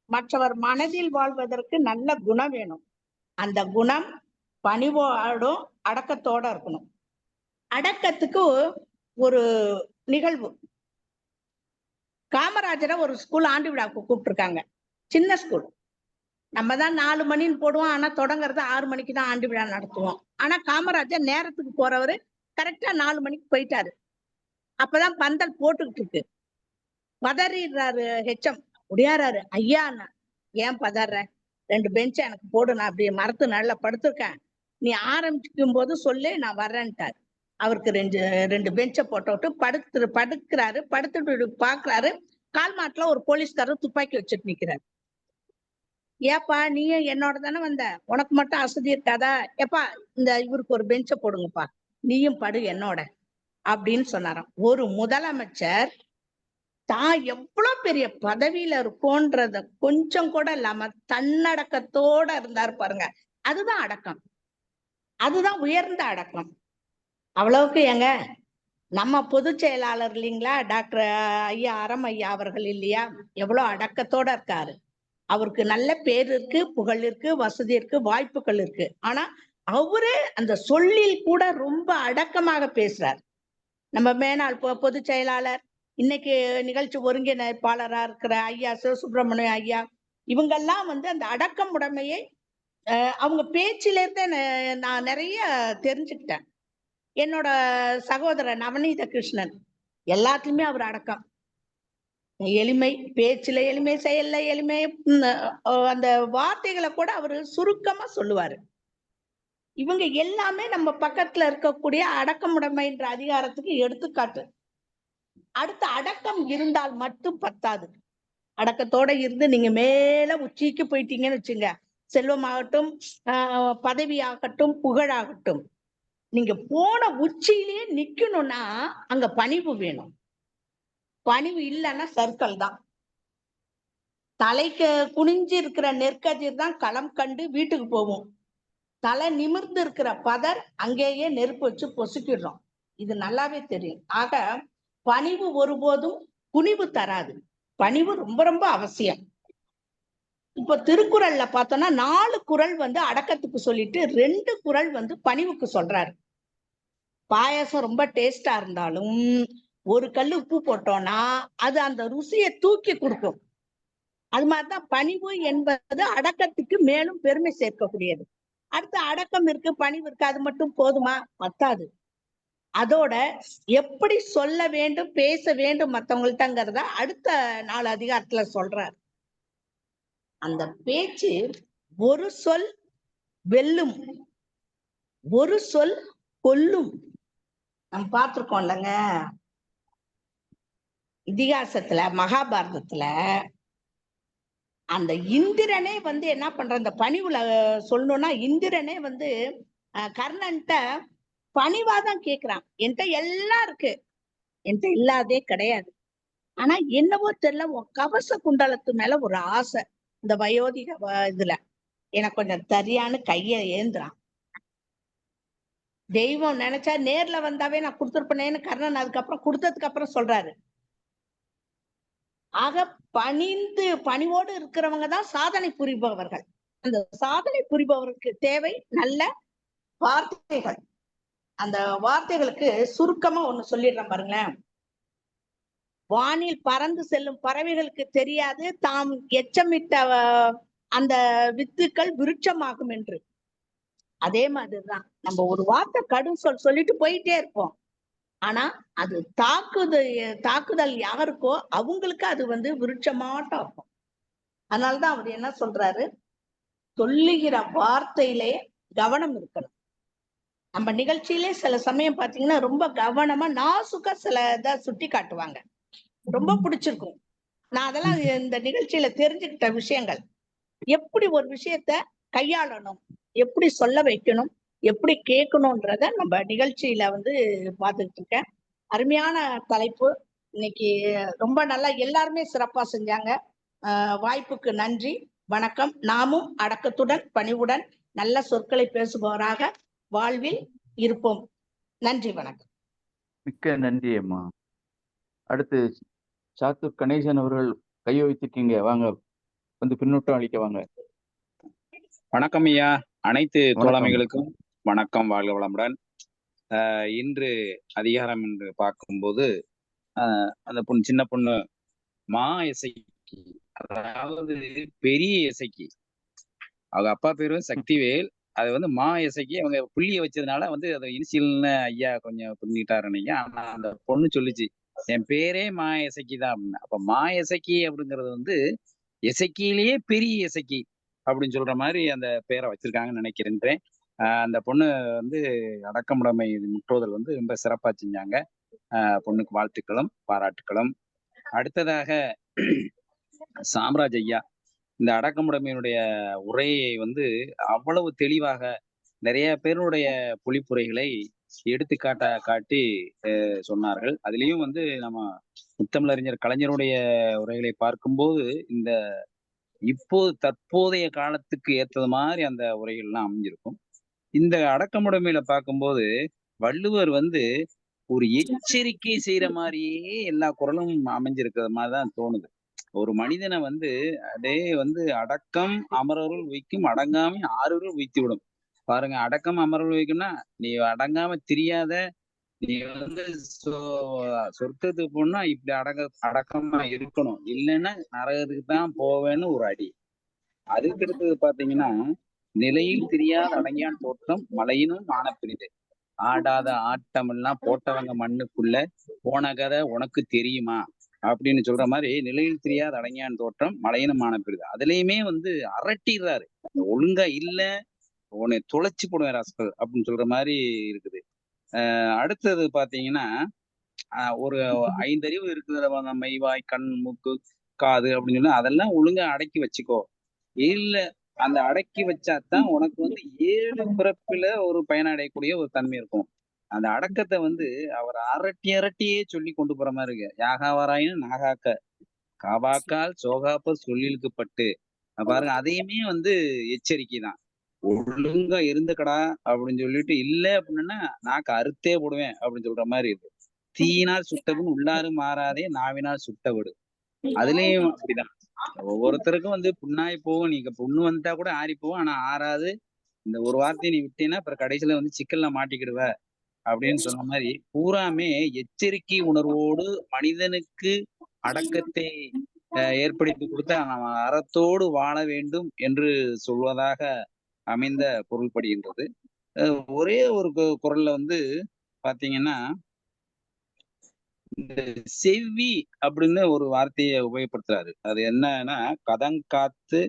மற்றவர் மனதில் வாழ்வதற்கு நல்ல குணம் வேணும். அந்த குணம் பணிவோடும் அடக்கத்தோட இருக்கணும். அடக்கத்துக்கு ஒரு நிகழ்வு. காமராஜரை ஒரு ஸ்கூல் ஆண்டு விழாவுக்கு கூப்பிட்டுருக்காங்க. சின்ன ஸ்கூல். நம்ம தான் 4 மணின்னு போடுவோம், ஆனா தொடங்குறது 6 மணிக்கு தான் ஆண்டு விழா நடத்துவோம். ஆனா காமராஜர் நேரத்துக்கு போறவரு கரெக்டா 4 மணிக்கு போயிட்டாரு. அப்பதான் பந்தல் போட்டுக்கிட்டு இருக்கு. பதறிடுறாரு ஹெச்எம். முடியாறாரு. ஐயா, ஏன் பதற? 2 பெஞ்ச எனக்கு போடு, நான் அப்படி மரத்து நல்லா படுத்திருக்கேன், நீ ஆரம்பிக்கும் போது சொல்லு, நான் வர்றேன்ட்டாரு. அவருக்கு 2 பெஞ்ச போட்டு படுக்கிறாரு. படுத்துட்டு பாக்குறாரு, கால் மாட்டுல ஒரு போலீஸ்காரர் துப்பாக்கி வச்சுட்டு நிக்கிறாரு. ஏப்பா, நீயும் என்னோட தானே வந்த, உனக்கு மட்டும் அசதி இருக்காதா? எப்பா, இந்த இவருக்கு ஒரு பெஞ்ச போடுங்கப்பா, நீயும் படு என்னோட அப்படின்னு சொன்னாராம். ஒரு முதலமைச்சர் தான் எவ்வளவு பெரிய பதவியில இருக்கோன்றத கொஞ்சம் கூட இல்லாம தன்னடக்கத்தோட இருந்தாரு பாருங்க. அதுதான் அடக்கம். அதுதான் உயர்ந்த அடக்கம். அவ்வளவுக்கு ஏங்க, நம்ம பொதுச் செயலாளர் இல்லைங்களா, டாக்டர் ஐயா அறம் ஐயா அவர்கள் இல்லையா, எவ்வளவு அடக்கத்தோட இருக்காரு. அவருக்கு நல்ல பேர் இருக்கு, புகழ் இருக்கு, வசதி இருக்கு, வாய்ப்புகள் இருக்கு. ஆனா அவரே அந்த சொல்லில் கூட ரொம்ப அடக்கமாக பேசுறார். நம்ம மேனாள் பொதுச் செயலாளர், இன்னைக்கு நிகழ்ச்சி ஒருங்கிணைப்பாளரா இருக்கிற ஐயா சிவசுப்பிரமணியம் ஐயா, இவங்கெல்லாம் வந்து அந்த அடக்கம் உடைமையை அவங்க பேச்சில இருந்தே நான் நிறைய தெரிஞ்சுக்கிட்டேன். என்னோட சகோதரர் நவநீத கிருஷ்ணன், எல்லாத்துலயுமே அவர் அடக்கம். எளிமை, பேச்சுல எளிமை, செயல்ல எளிமை, அந்த வார்த்தைகளை கூட அவரு சுருக்கமா சொல்லுவாரு. இவங்க எல்லாமே நம்ம பக்கத்துல இருக்கக்கூடிய அடக்கமுடைமைன்ற அதிகாரத்துக்கு எடுத்துக்காட்டு. அடுத்து அடக்கம் இருந்தால் மட்டும் பத்தாது. அடக்கத்தோட இருந்து நீங்க மேல உச்சிக்கு போயிட்டீங்கன்னு வச்சுங்க, செல்வமாகட்டும், பதவியாகட்டும், புகழாகட்டும், நீங்க போன உச்சியிலேயே நிக்கணும்னா அங்க பணிவு வேணும். பணிவு இல்லைன்னா சர்க்கல் தான். தலைக்கு குனிஞ்சு இருக்கிற நெற்கதிர் தான் களம் கண்டு வீட்டுக்கு போவோம். தலை நிமிர்ந்து இருக்கிற பதர் அங்கேயே நெருப்பு வச்சு பொசுக்கிடுறோம். இது நல்லாவே தெரியும். ஆக பணிவு ஒருபோதும் குனிவு தராது. பணிவு ரொம்ப ரொம்ப அவசியம். இப்ப திருக்குறள்ல பார்த்தோம்னா 4 குறள் வந்து அடக்கத்துக்கு சொல்லிட்டு 2 குறள் வந்து பணிவுக்கு சொல்றாரு. பாயாசம் ரொம்ப டேஸ்டா இருந்தாலும் ஒரு கல்லு உப்பு போட்டோம்னா அது அந்த ருசியை தூக்கி கொடுக்கும். அது மாதிரிதான் பணிவு என்பது அடக்கத்துக்கு மேலும் பெருமை சேர்க்கக்கூடியது. அடுத்து அடக்கம் இருக்கு, பணிவு இருக்கு, அது மட்டும் போதுமா? பத்தாது. அதோட எப்படி சொல்ல வேண்டும், பேச வேண்டும் மத்தவங்கள்ட்டங்கிறத அடுத்த 4 அதிகாரத்துல சொல்றார். அந்த பேச்சு ஒரு சொல் வெல்லும், ஒரு சொல் கொல்லும். நம்ம பார்த்திருக்கோம் இல்லைங்க, இதிகாசத்துல மகாபாரதத்துல அந்த இந்திரனே வந்து என்ன பண்ற, அந்த பணிவுல சொல்லணும்னா இந்திரனே வந்து கர்ணன்ட்ட பணிவாதான் கேக்குறான். என்கிட்ட எல்லாம் இருக்கு, என்கிட்ட இல்லாதே கிடையாது, ஆனா என்னவோ தெரியல உன் கவச குண்டலத்து மேல ஒரு ஆசை, இந்த வயோதிக இதுல எனக்கு கொஞ்சம் தரியான்னு கைய ஏந்துறான். தெய்வம் நினைச்சா நேர்ல வந்தாவே நான் கொடுத்துருப்பேனேன்னு கர்ணன் அதுக்கப்புறம் கொடுத்ததுக்கு அப்புறம் சொல்றாரு. ஆக பணிவோடு இருக்கிறவங்க தான் சாதனை புரிபவர்கள். அந்த சாதனை புரிபவருக்கு தேவை நல்ல வார்த்தைகள். அந்த வார்த்தைகளுக்கு சுருக்கமா ஒண்ணு சொல்லிடுறேன் பாருங்களேன். வானில் பறந்து செல்லும் பறவைகளுக்கு தெரியாது தாம் எச்சமிட்ட அந்த வித்துக்கள் விருட்சமாகும் என்று. அதே மாதிரிதான் நம்ம ஒரு வார்த்தை கடும் சொல்லிட்டு போயிட்டே இருப்போம். ஆனா அது தாக்குதல் யாருக்கோ அவங்களுக்கு அது வந்து விருட்சமாட்டம் இருக்கும். அதனாலதான் அவர் என்ன சொல்றாரு, சொல்லுகிற வார்த்தையிலே கவனம் இருக்கணும். நம்ம நிகழ்ச்சியிலே சில சமயம் பாத்தீங்கன்னா ரொம்ப கவனமா நாசுக்கா சில இதை சுட்டி காட்டுவாங்க, ரொம்ப பிடிச்சிருக்கும். நான் அதெல்லாம் இந்த நிகழ்ச்சியில தெரிஞ்சுக்கிட்ட விஷயங்கள். எப்படி ஒரு விஷயத்த கையாளணும், எப்படி சொல்ல வைக்கணும், எப்படி கேட்கணும்ன்றத நம்ம நிகழ்ச்சியில வந்து பார்த்துட்டு இருக்கேன். அருமையான தலைப்பு. இன்னைக்கு ரொம்ப நல்லா எல்லாருமே சிறப்பா செஞ்சாங்க. வாய்ப்புக்கு நன்றி, வணக்கம். நாமும் அடக்கத்துடன் பணிவுடன் நல்ல சொற்களை பேசுபவராக வாழ்வில் இருப்போம். நன்றி, வணக்கம். மிக்க நன்றி அம்மா. அடுத்து சாத்தூர் கணேசன் அவர்கள் கையை வைத்திருக்கீங்க, வாங்க வந்து பின்னூட்டம் அளிக்க வாங்க. வணக்கம் ஐயா. அனைத்து வணக்கம். தோழமைகளுக்கும் வணக்கம், வாழ்க வளமுடன். இன்று அதிகாரம் என்று பார்க்கும்போது அந்த பொண்ணு, சின்ன பொண்ணு மா இசைக்கு, அதாவது பெரிய இசைக்கு, அவங்க அப்பா பேரும் சக்திவேல், அது வந்து மா இசைக்கு அவங்க புள்ளிய வச்சதுனால வந்து அதை இனிஷியல்னு ஐயா கொஞ்சம் புரிஞ்சுக்கிட்டாருன்னீங்க. ஆனா அந்த பொண்ணு சொல்லிச்சு என் பேரே மா இசைக்கு தான் அப்படின்னு. அப்ப மா இசைக்கு அப்படிங்கிறது வந்து இசைக்கிலேயே பெரிய இசைக்கு அப்படின்னு சொல்ற மாதிரி அந்த பேரை வச்சிருக்காங்கன்னு நினைக்கிறேன். அந்த பொண்ணு வந்து அடக்கமுடைமை முற்றோதல் வந்து ரொம்ப சிறப்பா செஞ்சாங்க. பொண்ணுக்கு வாழ்த்துக்களும் பாராட்டுக்களும். அடுத்ததாக சாம்ராஜ் ஐயா இந்த அடக்கமுடைமையினுடைய உரையை வந்து அவ்வளவு தெளிவாக நிறைய பேருடைய பொழிப்புரைகளை காட்டி சொன்னார்கள். அதுலயும் வந்து நம்ம முத்தமிழறிஞர் கலைஞருடைய உரைகளை பார்க்கும்போது இந்த இப்போது தற்போதைய காலத்துக்கு ஏற்றது மாதிரி அந்த உரைகள்லாம் அமைஞ்சிருக்கும். இந்த அடக்கமுடைமையில பார்க்கும்போது வள்ளுவர் வந்து ஒரு எச்சரிக்கை செய்யற மாதிரியே எல்லா குறளும் அமைஞ்சிருக்கிற மாதிரிதான் தோணுது. ஒரு மனிதனை வந்து அதே வந்து அடக்கம் அமரருள் வைக்கும், அடங்காமை ஆறுகள் வைத்து விடும். பாருங்க, அடக்கம் அமரருள் வைக்கும்னா நீ அடங்காம தெரியாத, நீ வந்து சொர்க்கத்துக்கு போனா இப்படி அடக்கமா இருக்கணும், இல்லைன்னா நரகத்துக்கு தான் போவேன்னு ஒரு அடி. அதுக்கு அடுத்தது பாத்தீங்கன்னா, நிலையில் தெரியாத அடங்கியான் தோற்றம் மலையினும் ஆனப்பிரிது, ஆடாத ஆட்டம் எல்லாம் போட்டவங்க மண்ணுக்குள்ள போன கதை உனக்கு தெரியுமா அப்படின்னு சொல்ற மாதிரி நிலையில் தெரியாத அடங்கியான் தோற்றம் மலையினும் ஆனப்பிரிது. அதுலயுமே வந்து அரட்டிடுறாரு, ஒழுங்கா இல்ல உன்னை தொலைச்சு போடுவேன் ராஸ்கல் அப்படின்னு சொல்ற மாதிரி இருக்குது. அடுத்தது பாத்தீங்கன்னா, ஒரு 5 அறிவு இருக்குது, மெய்வாய் கண் மூக்கு காது அப்படின்னு சொன்னா அதெல்லாம் ஒழுங்கா அடக்கி வச்சுக்கோ. இல்ல அந்த அடக்கி வச்சாதான் உனக்கு வந்து 7 பிறப்பில ஒரு பயனடையக்கூடிய ஒரு தன்மை இருக்கும். அந்த அடக்கத்தை வந்து அவர் அரட்டியே சொல்லி கொண்டு போற மாதிரி இருக்கு. யாகாவாராயினும் நாகாக்க காவாக்கால் சோகாப்ப சொல்லிலுக்கு பட்டு பாருங்க, அதையுமே வந்து எச்சரிக்கை தான். ஒழுங்கா இருந்துக்கடா அப்படின்னு சொல்லிட்டு, இல்ல அப்படின்னா நாக்கு அறுத்தே போடுவேன் அப்படின்னு சொல்ற மாதிரி இருக்கு. தீயினால் சுட்டவன் உள்ளாறு மாறாதே நாவினால் சுட்டவிடு. அதுலயும் அப்படிதான். ஒவ்வொருத்தருக்கும் வந்து புண்ணாய் போகும், நீங்க புண்ணு வந்துட்டா கூட ஆறி போகும், ஆனா ஆறாது. இந்த ஒரு வார்த்தையை நீ விட்டீங்கன்னா அப்புறம் கடைசியில வந்து சிக்கல்ல மாட்டிக்கிடுவ அப்படின்னு சொன்ன மாதிரி பூராமே எச்சரிக்கை உணர்வோடு மனிதனுக்கு அடக்கத்தை ஏற்படுத்தி கொடுத்து அவன் அறத்தோடு வாழ வேண்டும் என்று சொல்வதாக அமைந்த பொருள்படுகின்றது. ஒரே ஒரு குரல்ல வந்து பாத்தீங்கன்னா, இந்த செவ்வி அப்படின்னு ஒரு வார்த்தையை உபயோகப்படுத்துறாரு. அது என்னன்னா, கதங்காத்து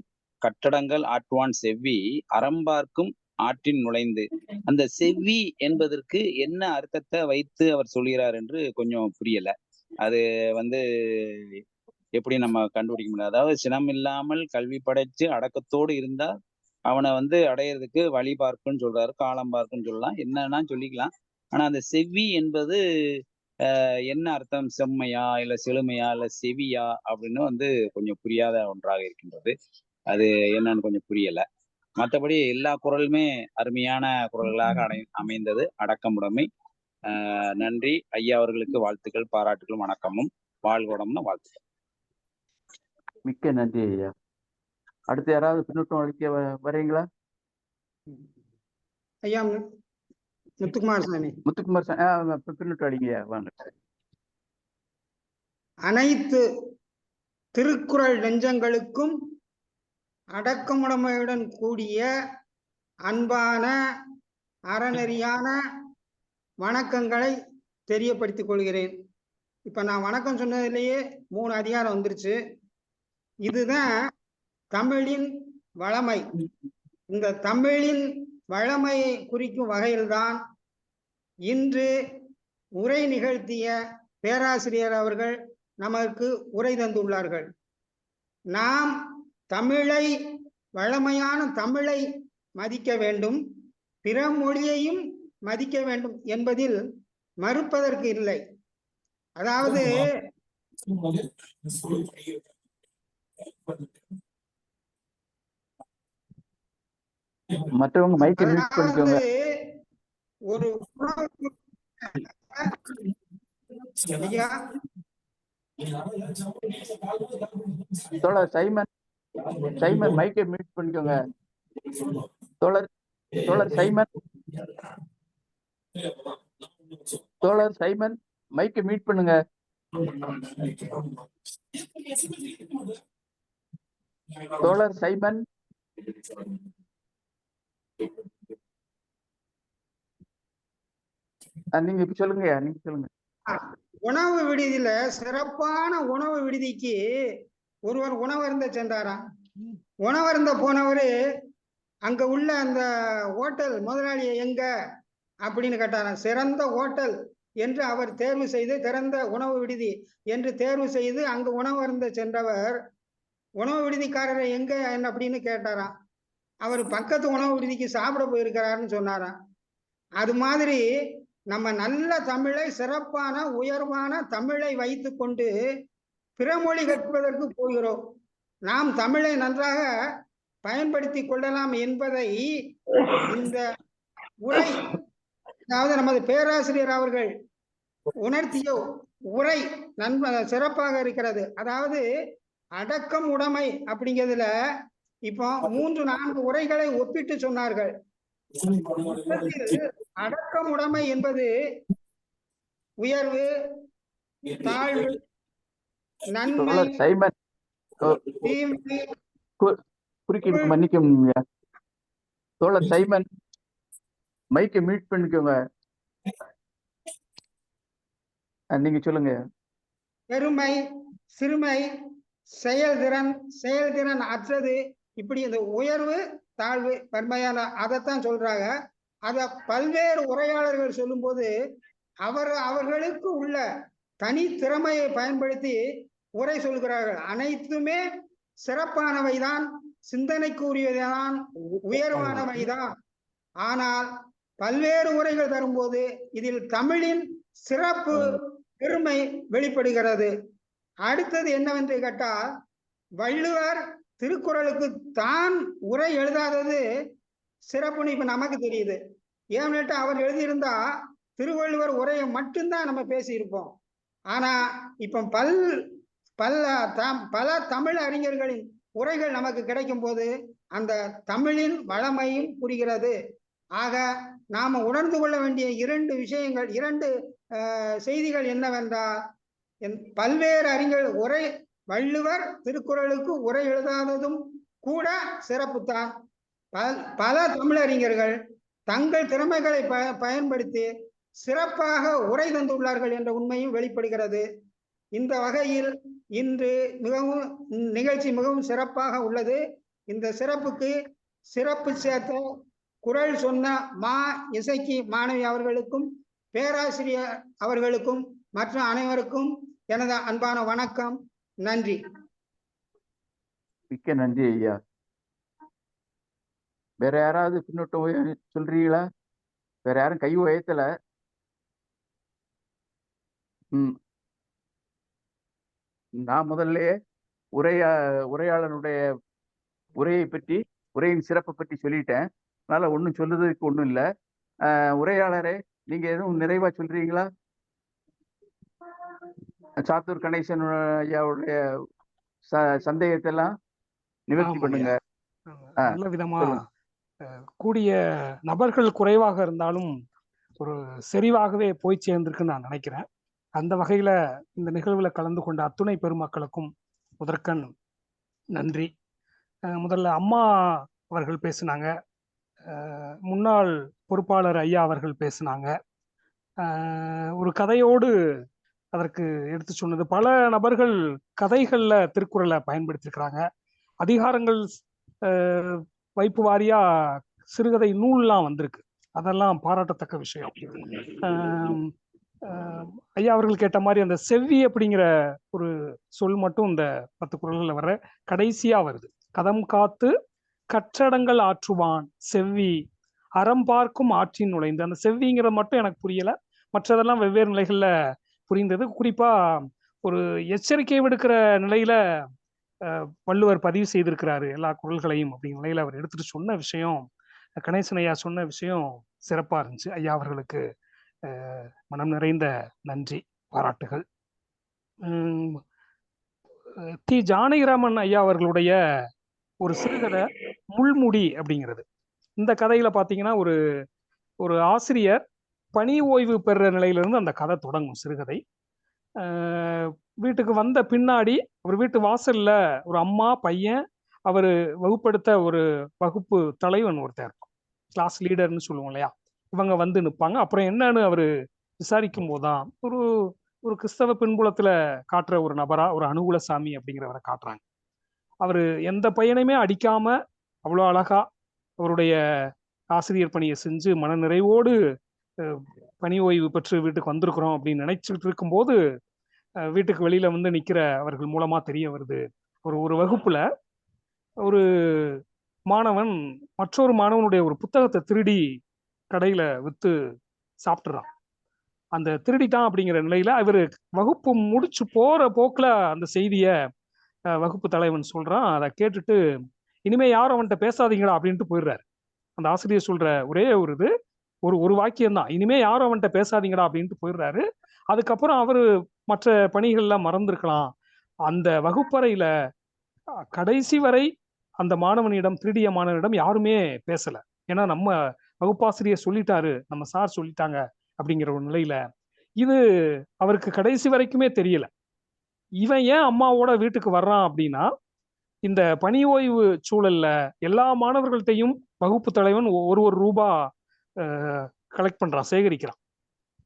கட்டடங்கள் ஆற்றுவான் செவ்வி அறம்பார்க்கும் ஆற்றின் நுழைந்து. அந்த செவ்வி என்பதற்கு என்ன அர்த்தத்தை வைத்து அவர் சொல்கிறார் என்று கொஞ்சம் புரியல. அது வந்து எப்படி நம்ம கண்டுபிடிக்க முடியாது. அதாவது சினம் இல்லாமல் கல்வி படைச்சு அடக்கத்தோடு இருந்தா அவனை வந்து அடையிறதுக்கு வழி பார்க்குன்னு சொல்றாரு, காலம் பார்க்குன்னு சொல்லலாம், என்னன்னா சொல்லிக்கலாம். ஆனா அந்த செவ்வி என்பது என்ன அர்த்தம், செம்மையா இல்ல செழுமையா இல்ல செவியா அப்படின்னு வந்து கொஞ்சம் புரியாத ஒன்றாக இருக்கின்றது. அது என்னன்னு கொஞ்சம் புரியல. மற்றபடி எல்லா குரலுமே அருமையான குரல்களாக அமைந்தது. அடக்கமுடைமை. நன்றி ஐயா அவர்களுக்கு வாழ்த்துக்கள், பாராட்டுகளும் வணக்கமும். வாழ்வோடம்னு வாழ்த்துக்கள். மிக்க நன்றி ஐயா. அடுத்து யாராவது பின்னூட்டம் அளிக்க வரீங்களா? ஐயா முத்துக்குமார் சாமி. முத்துக்குமார் சாமி பின்னூட்டம் அளிங்க வாங்க. அனைத்து திருக்குறள் நெஞ்சங்களுக்கும் அடக்கமுடைமையுடன் கூடிய அன்பான அறநெறியான வணக்கங்களை தெரியப்படுத்திக் கொள்கிறேன். இப்ப நான் வணக்கம் சொன்னதுலேயே 3 அதிகாரம் வந்துருச்சு. இதுதான் தமிழின் வளமை. இந்த தமிழின் வளமையை குறிக்கும் வகையில்தான் இன்று உரை நிகழ்த்திய பேராசிரியர் அவர்கள் நமக்கு உரை தந்துள்ளார்கள். நாம் தமிழை, வளமையான தமிழை மதிக்க வேண்டும், பிற மொழியையும் மதிக்க வேண்டும் என்பதில் மறுப்பதற்கு இல்லை. அதாவது மற்றவங்க மைக்கை மியூட் பண்ணிக்கோங்க. ஒரு ஐயா, தோழர் சைமன் மைக்கை மியூட் பண்ணிக்கோங்க. தோழர் சைமன் மைக்கை மியூட் பண்ணுங்க. தோழர் சைமன், நீங்க இப்ப சொல்லுங்க. நீங்க சொல்லுங்க. உணவு விடுதியில சிறப்பான உணவு விடுதிக்கு ஒருவர் உணவருந்த சென்றாராம். உணவருந்த போனவரு அங்க உள்ள அந்த ஹோட்டல் முதலாளியை எங்க அப்படின்னு கேட்டாராம். சிறந்த ஹோட்டல் என்று அவர் தேர்வு செய்து, திறந்த உணவு விடுதி என்று தேர்வு செய்து அங்கு உணவருந்த சென்றவர் உணவு விடுதிக்காரரை எங்க என்ன அப்படின்னு கேட்டாராம். அவர் பக்கத்து உணவு விடுதிக்கு சாப்பிட போயிருக்கிறாருன்னு சொன்னாராம். அது மாதிரி நம்ம நல்ல தமிழை, சிறப்பான உயர்வான தமிழை வைத்து கொண்டு பிற மொழி கற்பதற்கு போகிறோம். நாம் தமிழை நன்றாக பயன்படுத்தி கொள்ளலாம் என்பதை இந்த உரை, அதாவது நமது பேராசிரியர் அவர்கள் உணர்த்திய உரை சிறப்பாக இருக்கிறது. அதாவது அடக்கம் உடைமை அப்படிங்கிறதுல இப்போ 3-4 உரைகளை ஒப்பிட்டு சொன்னார்கள். அடக்கம் உடைமை என்பது உயர்வு, தாழ்வு, நன்மை, தீமை. குறுக்கிட்டு மன்னிக்கணும். தோழர் சைமன் மைக்கை மியூட் பண்ணிக்கோங்க. நீங்க சொல்லுங்க. பெருமை, சிறுமை, செயல்திறன் அற்றது, இப்படி இந்த உயர்வு, தாழ்வு, பன்மையான அதைத்தான் சொல்றாங்க. அத பல்வேறு உரையாளர்கள் சொல்லும்போது அவர்களுக்கு உள்ள தனி திறமையை பயன்படுத்தி உரை சொல்கிறார்கள். அனைத்துமே சிறப்பானவைதான், சிந்தனைக்குரியவைதான், உயர்வானவைதான். ஆனால் பல்வேறு உரைகள் தரும்போது இதில் தமிழின் சிறப்பு, பெருமை வெளிப்படுகிறது. அடுத்தது என்னவென்று கேட்டால், வள்ளுவர் திருக்குறளுக்கு தான் உரை எழுதாதது சிறப்புன்னு இப்ப நமக்கு தெரியுது. ஏன்னு அவர் எழுதியிருந்தா திருவள்ளுவர் உரையை மட்டும்தான் நம்ம பேசியிருப்போம். ஆனா இப்ப பல தமிழ் அறிஞர்களின் உரைகள் நமக்கு கிடைக்கும் போது அந்த தமிழின் வளமையும் புரிகிறது. ஆக நாம உணர்ந்து கொள்ள வேண்டிய 2 விஷயங்கள், 2 செய்திகள் என்னவென்றால், பல்வேறு அறிஞர் உரை, வள்ளுவர் திருக்குறளுக்கு உரை எழுதாததும் கூட சிறப்புத்தான். பல தமிழறிஞர்கள் தங்கள் திறமைகளை பயன்படுத்தி சிறப்பாக உரை தந்துள்ளார்கள் என்ற உண்மையும் வெளிப்படுகிறது. இந்த வகையில் இன்று நிகழ்ச்சி மிகவும் சிறப்பாக உள்ளது. இந்த சிறப்புக்கு சிறப்பு சேர்த்த குரல் சொன்ன இசைக்கு மாணவி அவர்களுக்கும், பேராசிரியர் அவர்களுக்கும், மற்ற அனைவருக்கும் எனது அன்பான வணக்கம். நன்றி. மிக்க நன்றி ஐயா. வேற யாராவது பின்னோட்டம் சொல்றீங்களா? வேற யாரும் கை உயர்த்தல. நான் முதல்ல உரையாளனுடைய உரையின் சிறப்பை பற்றி சொல்லிட்டேன். அதனால ஒன்றும் சொல்றதுக்கு ஒன்றும் இல்லை. உரையாளரே, நீங்க எதுவும் நிறைவா சொல்றீங்களா? சாத்தூர் கணேசன் ஐயாவுடைய சந்தேகத்தை எல்லாம் நிவர்த்தி பண்ணுங்க. நல்ல விதமா கூடிய நபர்கள் குறைவாக இருந்தாலும் ஒரு செறிவாகவே போய் சேர்ந்திருக்குன்னு நான் நினைக்கிறேன். அந்த வகையில இந்த நிகழ்வுல கலந்து கொண்ட அத்துணை பெருமக்களுக்கும் முதற்கண் நன்றி. முதல்ல அம்மா அவர்கள் பேசினாங்க, முன்னாள் பொறுப்பாளர் ஐயா அவர்கள் பேசினாங்க, ஒரு கதையோடு அதற்கு எடுத்து சொன்னது. பல நபர்கள் கதைகள்ல திருக்குறளை பயன்படுத்தியிருக்கிறாங்க. அதிகாரங்கள் வைப்பு வாரியா சிறுகதை நூல்லாம் வந்திருக்கு. அதெல்லாம் பாராட்டத்தக்க விஷயம். ஐயா அவர்கள் கேட்ட மாதிரி அந்த செவ்வி அப்படிங்கிற ஒரு சொல் மட்டும் இந்த 10 குறள்ல வர கடைசியா வருது. கதம் காத்து கற்றடங்கள் ஆற்றுவான் செவ்வி அறம் பார்க்கும் ஆற்றின் நுழைந்து. அந்த செவ்விங்கிறது மட்டும் எனக்கு புரியல, மற்றதெல்லாம் வெவ்வேறு நிலைகள்ல புரிந்தது. குறிப்பா ஒரு எச்சரிக்கை விடுக்கிற நிலையில வள்ளுவர் பதிவு செய்திருக்கிறாரு எல்லா குறள்களையும் அப்படிங்கிற நிலையில அவர் எடுத்துட்டு சொன்ன விஷயம், கணேசன் ஐயா சொன்ன விஷயம் சிறப்பா இருந்துச்சு. ஐயா அவர்களுக்கு மனம் நிறைந்த நன்றி, பாராட்டுகள். தி ஜானகிராமன் ஐயா அவர்களுடைய ஒரு சிறுகதை முள்முடி அப்படிங்கிறது. இந்த கதையில பாத்தீங்கன்னா ஒரு ஒரு ஆசிரியர் பணி ஓய்வு பெறுற நிலையிலிருந்து அந்த கதை தொடங்கும். சிறுகதை வீட்டுக்கு வந்த பின்னாடி அவர் வீட்டு வாசல்ல ஒரு அம்மா பையன், அவரு வகுப்படுத்த ஒரு வகுப்பு தலைவன் ஒருத்தர் இருக்கும், கிளாஸ் லீடர்னு சொல்லுவோம் இல்லையா, இவங்க வந்து நிற்பாங்க. அப்புறம் என்னன்னு அவரு விசாரிக்கும் போதுதான் ஒரு ஒரு கிறிஸ்தவ பின்புலத்துல காட்டுற ஒரு நபரா ஒரு அனுகுலசாமி அப்படிங்கிறவரை காட்டுறாங்க. அவரு எந்த பையனையுமே அடிக்காம அவ்வளோ அழகா அவருடைய ஆசிரியர் பணியை செஞ்சு மன நிறைவோடு பணி ஓய்வு பெற்று வீட்டுக்கு வந்திருக்கிறோம் அப்படின்னு நினைச்சிட்டு இருக்கும்போது வீட்டுக்கு வெளியில வந்து நிக்கிற அவர்கள் மூலமா தெரிய வருது, ஒரு வகுப்புல ஒரு மாணவன் மற்றொரு மாணவனுடைய ஒரு புத்தகத்தை திருடி கடையில வித்து சாப்பிட்டுறான். அந்த திருடிட்டான் அப்படிங்கிற நிலையில இவரு வகுப்பு முடிச்சு போற போக்குல அந்த செய்திய வகுப்பு தலைவன் சொல்றான். அதை கேட்டுட்டு இனிமே யாரும் அவன்கிட்ட பேசாதீங்களா அப்படின்ட்டு போயிடுறாரு. அந்த ஆசிரியர் சொல்ற ஒரே ஒரு இது ஒரு வாக்கியம் தான், இனிமே யாரும் அவன்கிட்ட பேசாதீங்கடா அப்படின்ட்டு போயிடுறாரு. அதுக்கப்புறம் அவரு மற்ற பணிகள்ல மறந்திருக்கலாம். அந்த வகுப்பறையில கடைசி வரை அந்த மாணவனிடம், திருடிய மாணவனிடம் யாருமே பேசல. ஏன்னா நம்ம வகுப்பாசிரியர் சொல்லிட்டாரு, நம்ம சார் சொல்லிட்டாங்க அப்படிங்கிற ஒரு நிலையில இது அவருக்கு கடைசி வரைக்குமே தெரியல. இவன் ஏன் அம்மாவோட வீட்டுக்கு வர்றான் அப்படின்னா, இந்த பணி ஓய்வு சூழல்ல எல்லா மாணவர்கள்ட்டையும் வகுப்பு தலைவன் ஒரு ரூபா கலெக்ட் பண்றான், சேகரிக்கிறான்.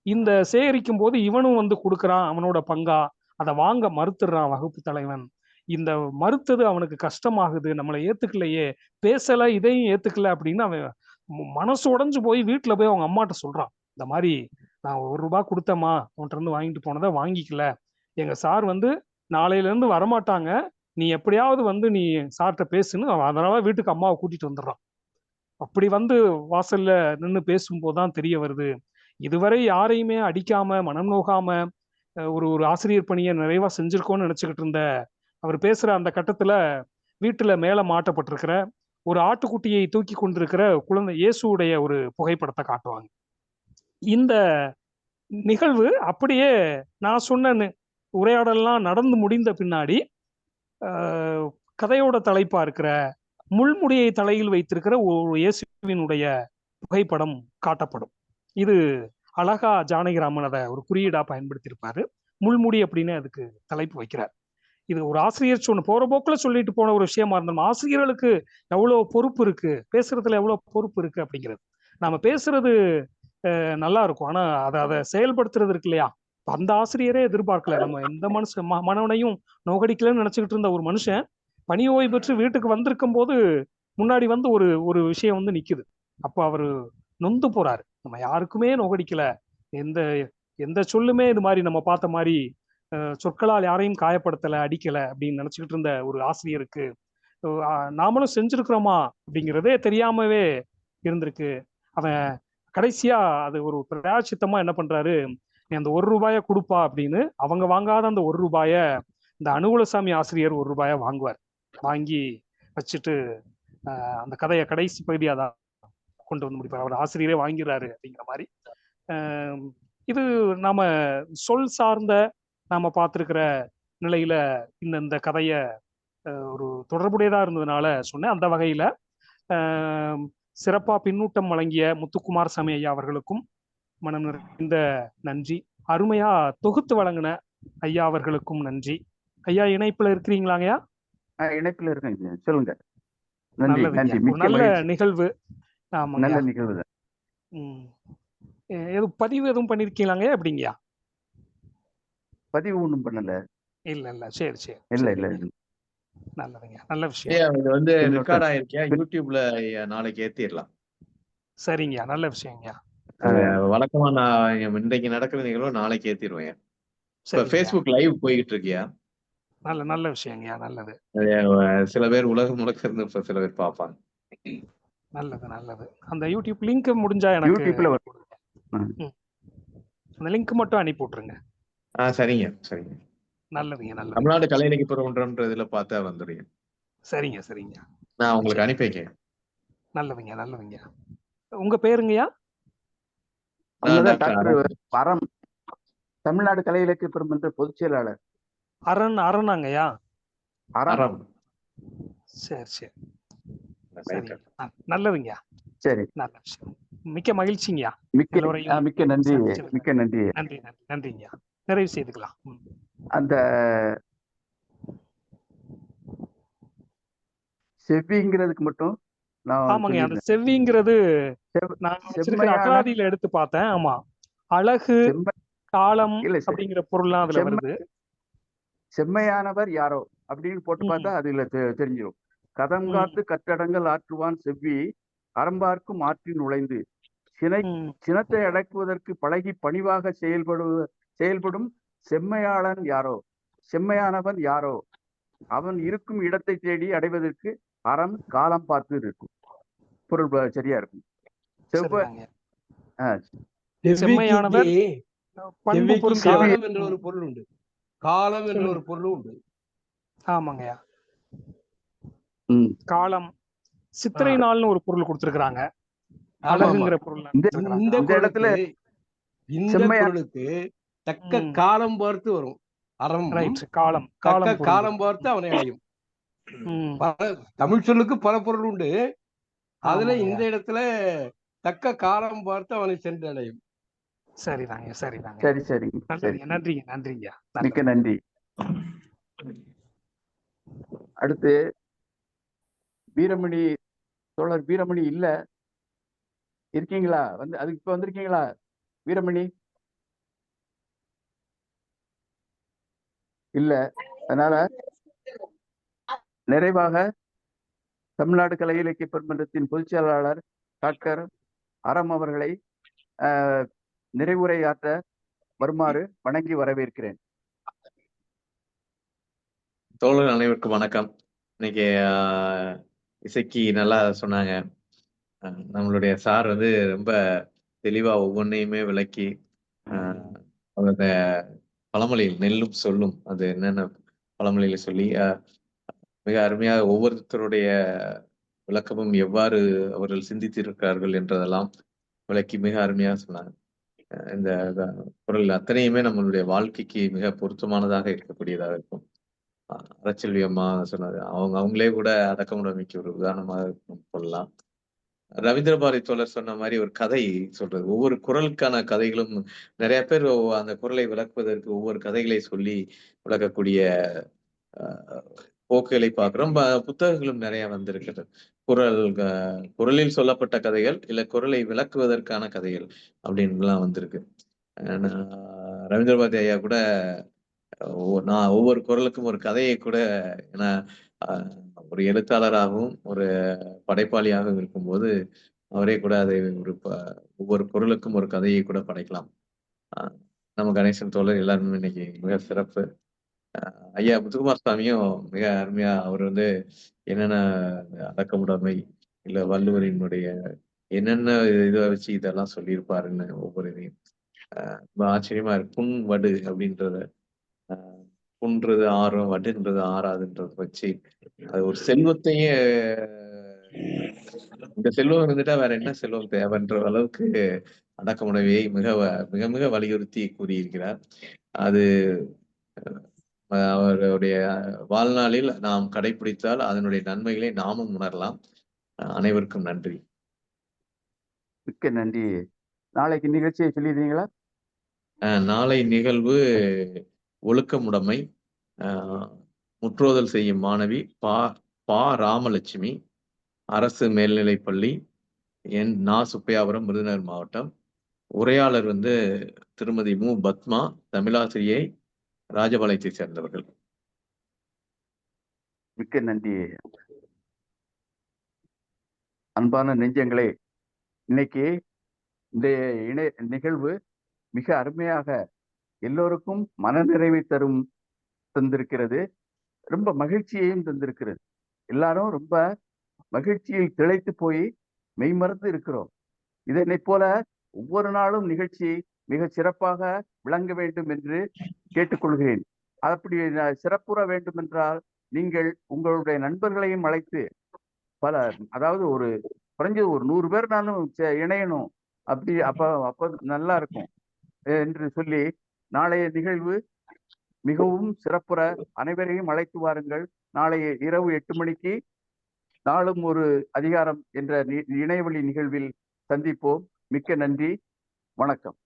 இந்த சேகரிக்கும் போது இவனும் வந்து கொடுக்குறான் அவனோட பங்கா. அதை வாங்க மறுத்துடுறான் வகுப்பு தலைவன். இந்த மறுத்தது அவனுக்கு கஷ்டமாகுது, நம்மளை ஏத்துக்கலையே, பேசல, இதையும் ஏத்துக்கல அப்படின்னு அவன் மனசு உடைஞ்சு போய் வீட்டுல போய் அவங்க அம்மாட்ட சொல்றான். இந்த மாதிரி நான் 1 ரூபா கொடுத்தேம்மா, அவன்கிட்ட இருந்து வாங்கிட்டு போனதை வாங்கிக்கல, எங்க சார் வந்து நாளையில இருந்து வரமாட்டாங்க, நீ எப்படியாவது வந்து நீ சார்கிட்ட பேசுன்னு. அதனால வீட்டுக்கு அம்மாவை கூட்டிட்டு வந்துடுறான். அப்படி வந்து வாசல்ல நின்று பேசும்போதுதான் தெரிய வருது, இதுவரை யாரையுமே அடிக்காம மனம் நோகாம ஒரு ஆசிரியர் பணியை நிறைவா செஞ்சிருக்கோம்னு நினைச்சுக்கிட்டு இருந்த அவர் பேசுற அந்த கட்டத்துல வீட்டுல மேல மாட்டப்பட்டிருக்கிற ஒரு ஆட்டுக்குட்டியை தூக்கி கொண்டிருக்கிற குழந்தை இயேசுடைய ஒரு புகைப்படத்தை காட்டுவாங்க. இந்த நிகழ்வு அப்படியே நான் சொன்ன உரையாடலாம் நடந்து முடிந்த பின்னாடி கதையோட தலைப்பா இருக்கிற முள்முடியை தலையில் வைத்திருக்கிற ஒரு இயேசுவினுடைய புகைப்படம் காட்டப்படும். இது அழகா ஜானகிராமன் அதை ஒரு குறியீடா பயன்படுத்தியிருப்பாரு. முள்முடி அப்படின்னு அதுக்கு தலைப்பு வைக்கிறார். இது ஒரு ஆசிரியர் போற போக்குல சொல்லிட்டு போன ஒரு விஷயமா இருந்தாலும் ஆசிரியர்களுக்கு எவ்வளவு பொறுப்பு இருக்கு, பேசுறதுல எவ்வளவு பொறுப்பு இருக்கு அப்படிங்கிறது. நாம பேசுறது நல்லா இருக்கும், ஆனா அதை செயல்படுத்துறது இருக்கு இல்லையா, அந்த ஆசிரியரே எதிர்பார்க்கல. நம்ம எந்த மனவனையும் நோகடிக்கலன்னு நினைச்சுக்கிட்டு இருந்த ஒரு மனுஷன் பணி ஓய்வு பெற்று வீட்டுக்கு வந்திருக்கும் போது முன்னாடி வந்து ஒரு விஷயம் வந்து நிக்குது. அப்போ அவரு நொந்து போறாரு, நம்ம யாருக்குமே நோகடிக்கல, எந்த சொல்லுமே இது மாதிரி நம்ம பார்த்த மாதிரி சொற்களால் யாரையும் காயப்படுத்தல, அடிக்கல அப்படின்னு நினைச்சுக்கிட்டு இருந்த ஒரு ஆசிரியருக்கு நாமளும் செஞ்சிருக்கிறோமா அப்படிங்கிறதே தெரியாமவே இருந்திருக்கு. அவன் கடைசியா அது ஒரு பிராயச்சித்தமா என்ன பண்றாரு, நீ அந்த 1 ரூபாயை கொடுப்பா அப்படின்னு அவங்க வாங்காத அந்த 1 ரூபாய இந்த அனுகுலசாமி ஆசிரியர் 1 ரூபாயை வாங்குவார். வாங்கி வச்சுட்டு அந்த கதையை கடைசி பகுதியாக தான் கொண்டு வந்து முடிப்பார். அவர் ஆசிரியரே வாங்கிறாரு அப்படிங்கிற மாதிரி. இது நாம சொல் சார்ந்த நாம பார்த்திருக்கிற நிலையில இந்த கதைய ஒரு தொடர்புடையதா இருந்ததுனால சொன்னேன். அந்த வகையில சிறப்பா பின்னூட்டம் வழங்கிய முத்துக்குமார் சாமி ஐயா அவர்களுக்கும் மனம் நிறைந்த நன்றி. அருமையா தொகுத்து வழங்கின ஐயா அவர்களுக்கும் நன்றி. ஐயா இணைப்புல இருக்கிறீங்களாங்கய்யா? இணைப்புல இருக்கேன், சொல்லுங்க. நல்ல நிகழ்வு. நல்ல நிகழ்வு. எதுவும் பதிவு எதுவும் பண்ணிருக்கீங்களாங்க எப்படிங்கய்யா? பதிவு ஒண்ணும் பண்ணல. இல்ல சரி சரி இல்ல சரிங்க. இல்ல. நல்லதுங்க, நல்ல விஷயம். ஐயா இது வந்து பின்னோட்டம். ரெக்கார்ட் ஆயிருக்கியா யூடியூப்ல நாளைக்கு ஏத்திடலாம். சரிங்கய்யா, நல்ல விஷயங்கய்யா. வழக்கமா நான் இன்றைக்கு நடக்கிற நிகழ்வு நாளைக்கு ஏத்திடுவேன். இப்ப சரிங்கய்யா, ஃபேஸ்புக் லைவ் போய்கிட்டு இருக்கியா? நல்ல விஷயங்கய்யா, நல்லது சில பேர் உலகம் முழுக்க இருந்து இப்ப சில பேர் பார்ப்பாங்க. நல்லது. அந்த யூடியூப் லிங்க் முடிஞ்சா எனக்கு யூடியூப்ல அனுப்பி விடுங்க. ம். அந்த லிங்க் மட்டும் அனுப்பி விட்டுருங்க. சரிங்க. நல்லதுங்க. தமிழ்நாடு கலை இலக்கிய பெருமன்றம்ன்ற இதுல பார்த்தா வந்துடுங்க. சரிங்க. நான் உங்களுக்கு அனுப்பி வைக்கிறேன். நல்லதுங்க. உங்க பேருங்கய்யா? அவங்கதான் டாக்டர் அறம், தமிழ்நாடு கலை இலக்கிய பெருமன்ற பொதுச் செயலாளர். அரணாங்கய்யா? அறம். சரி. நல்லதுங்கய்யா. சரி, நல்ல விஷயம். மிக்க மகிழ்ச்சிங்கய்யா. மிக்க நன்றி. மிக்க நன்றி. நன்றிங்கய்யா. நிறைவு செய்துக்கலாம். அந்த செவ்விங்கிறதுக்கு மட்டும் ஆமாங்க, அந்த செவ்விங்கிறது நான் வச்சிருக்கிற அகராதியில எடுத்து பார்த்தேன். ஆமா, அழகு, காலம் அப்படிங்கிற பொருள்லாம் அதுல வருது. செம்மையானவர் யாரோ அப்படின்னு போட்டு பார்த்தா அதுல தெரிஞ்சிடும். கதம் காத்து கட்டடங்கள் ஆற்றுவான் செவ்வி, அறம்பார்க்கும் ஆற்றின் நுழைந்து சினத்தை அடக்குவதற்கு பழகி பணிவாக செயல்படும் செம்மையாளன் யாரோ, செம்மையானவன் யாரோ, அவன் இருக்கும் இடத்தை தேடி அடைவதற்கு அறம் காலம் பார்த்து இருக்கும். பொருள் சரியா இருக்கும். செம்மையானவர் காலம் என்ற ஒரு பொருள் உண்டு. காலம் என்ற ஒரு பொருளும் உண்டு. ஆமாங்கய்யா. காலம், சித்திரை நாள்னு ஒரு பொருள் கொடுத்திருக்காங்க. அழகுங்கிற பொருள் இந்த பொருளுக்கு தக்க காலம் பார்த்து வரும். அறம் காலம் பார்த்து அவனை அடையும். தமிழ் சொல்லுக்கு பல பொருள் உண்டு. அதுல இந்த இடத்துல தக்க காலம் பார்த்து அவனை சென்று அடையும். சரிதாங்க. சரி. நன்றிங்க. மிக்க நன்றி. அடுத்து வீரமணி, தோழர் வீரமணி இல்ல, இருக்கீங்களா? அதுக்கு இப்ப வந்திருக்கீங்களா வீரமணி? இல்ல. அதனால நிறைவாக தமிழ்நாடு கலை இலக்கிய பெருமன்றத்தின் பொதுச் செயலாளர் டாக்டர் அறம் அவர்களை நிறைவுரையாற்ற வருமாறு வணங்கி வரவேற்கிறேன். தோழர் அனைவருக்கும் வணக்கம். இன்னைக்கு இசைக்கு நல்லா சொன்னாங்க. நம்மளுடைய சார் ரொம்ப தெளிவா ஒவ்வொன்றையுமே விளக்கி அந்த பழமொழியில் நெல்லும் சொல்லும் அது என்னென்ன பழமொழியில சொல்லி மிக அருமையாக ஒவ்வொருத்தருடைய விளக்கமும் எவ்வாறு அவர்கள் சிந்தித்திருக்கிறார்கள் என்றதெல்லாம் விளக்கி மிக அருமையாக சொன்னாங்க. இந்த குரல் அத்தனையுமே நம்மளுடைய வாழ்க்கைக்கு மிக பொருத்தமானதாக இருக்கக்கூடியதாக இருக்கும். அறச்செல்வி அம்மா சொன்னது அவங்களே கூட அடக்கமுடைமைக்கு ஒரு உதாரணமாக சொல்லலாம். ரவீந்திர பாரதி தோழர் சொன்ன மாதிரி ஒரு கதை சொல்றது, ஒவ்வொரு குரலுக்கான கதைகளும் நிறைய பேர் அந்த குரலை விளக்குவதற்கு ஒவ்வொரு கதைகளை சொல்லி விளக்கக்கூடிய போக்குகளை பார்க்கிறோம். புத்தகங்களும் நிறைய வந்திருக்கிறது. குரலில் சொல்லப்பட்ட கதைகள், இல்ல குரலை விளக்குவதற்கான கதைகள் அப்படின்லாம் வந்திருக்கு. ரவீந்திர பாரதி ஐயா கூட நான் ஒவ்வொரு குரலுக்கும் ஒரு கதையை கூட, ஏன்னா ஒரு எழுத்தாளராகவும் ஒரு படைப்பாளியாகவும் இருக்கும்போது அவரே கூட அதை ஒவ்வொரு குரலுக்கும் ஒரு கதையை கூட படைக்கலாம். நம்ம கணேசன் தோழர் எல்லாருமே இன்னைக்கு மிக சிறப்பு. ஐயா முத்துக்குமார் சுவாமியும் மிக அருமையா அவர் என்னென்ன அடக்கமுடைமை இல்ல வள்ளுவரினுடைய என்னென்ன இதை வச்சு இதெல்லாம் சொல்லியிருப்பாருன்னு ஒவ்வொரு இதையும் ரொம்ப ஆச்சரியமா இருக்கு. புண் வடு அப்படின்றத புன்றது ஆறும் வடுன்றது ஆறாதுன்றத வச்சு அது ஒரு செல்வத்தையே, இந்த செல்வம் இருந்துட்டா வேற என்ன செல்வம் தேவைன்ற அளவுக்கு அடக்கமுடைமையை மிக மிக மிக வலியுறுத்தி கூறியிருக்கிறார். அது அவருடைய வாழ்நாளில் நாம் கடைபிடித்தால் அதனுடைய நன்மைகளை நாமும் உணரலாம். அனைவருக்கும் நன்றி. மிக்க நன்றி. நாளைக்கு நிகழ்ச்சியை சொல்லிடுறீங்களா? நாளை நிகழ்வு ஒழுக்கமுடைமை, முற்றோதல் செய்யும் மாணவி பா ராமலட்சுமி, அரசு மேல்நிலைப்பள்ளி, நா. சுப்பையாபுரம், விருதுநகர் மாவட்டம். உரையாளர் வந்து திருமதி மு பத்மா, தமிழாசிரியை, ராஜபாளையத்தை சேர்ந்தவர்கள். மிக்க நன்றி. அன்பான நெஞ்சங்களே, இன்னைக்கு இந்த நிகழ்வு மிக அருமையாக எல்லோருக்கும் மனநிறைவை தந்திருக்கிறது. ரொம்ப மகிழ்ச்சியையும் தந்திருக்கிறது. எல்லாரும் ரொம்ப மகிழ்ச்சியில் திளைத்து போய் மெய்மறந்து இருக்கிறோம். இதனை போல ஒவ்வொரு நாளும் நிகழ்ச்சி மிக சிறப்பாக விளங்க வேண்டும் என்று கேட்டுக்கொள்கிறேன். அப்படி சிறப்புற வேண்டும் என்றால் நீங்கள் உங்களுடைய நண்பர்களையும் அழைத்து அதாவது குறைஞ்சது ஒரு 100 பேர் நானும் இணையணும். அப்ப நல்லா இருக்கும் என்று சொல்லி நாளைய நிகழ்வு மிகவும் சிறப்புற அனைவரையும் அழைத்து வாருங்கள். நாளைய இரவு 8 மணிக்கு நாளும் ஒரு அதிகாரம் என்ற இணையவழி நிகழ்வில் சந்திப்போம். மிக்க நன்றி. வணக்கம்.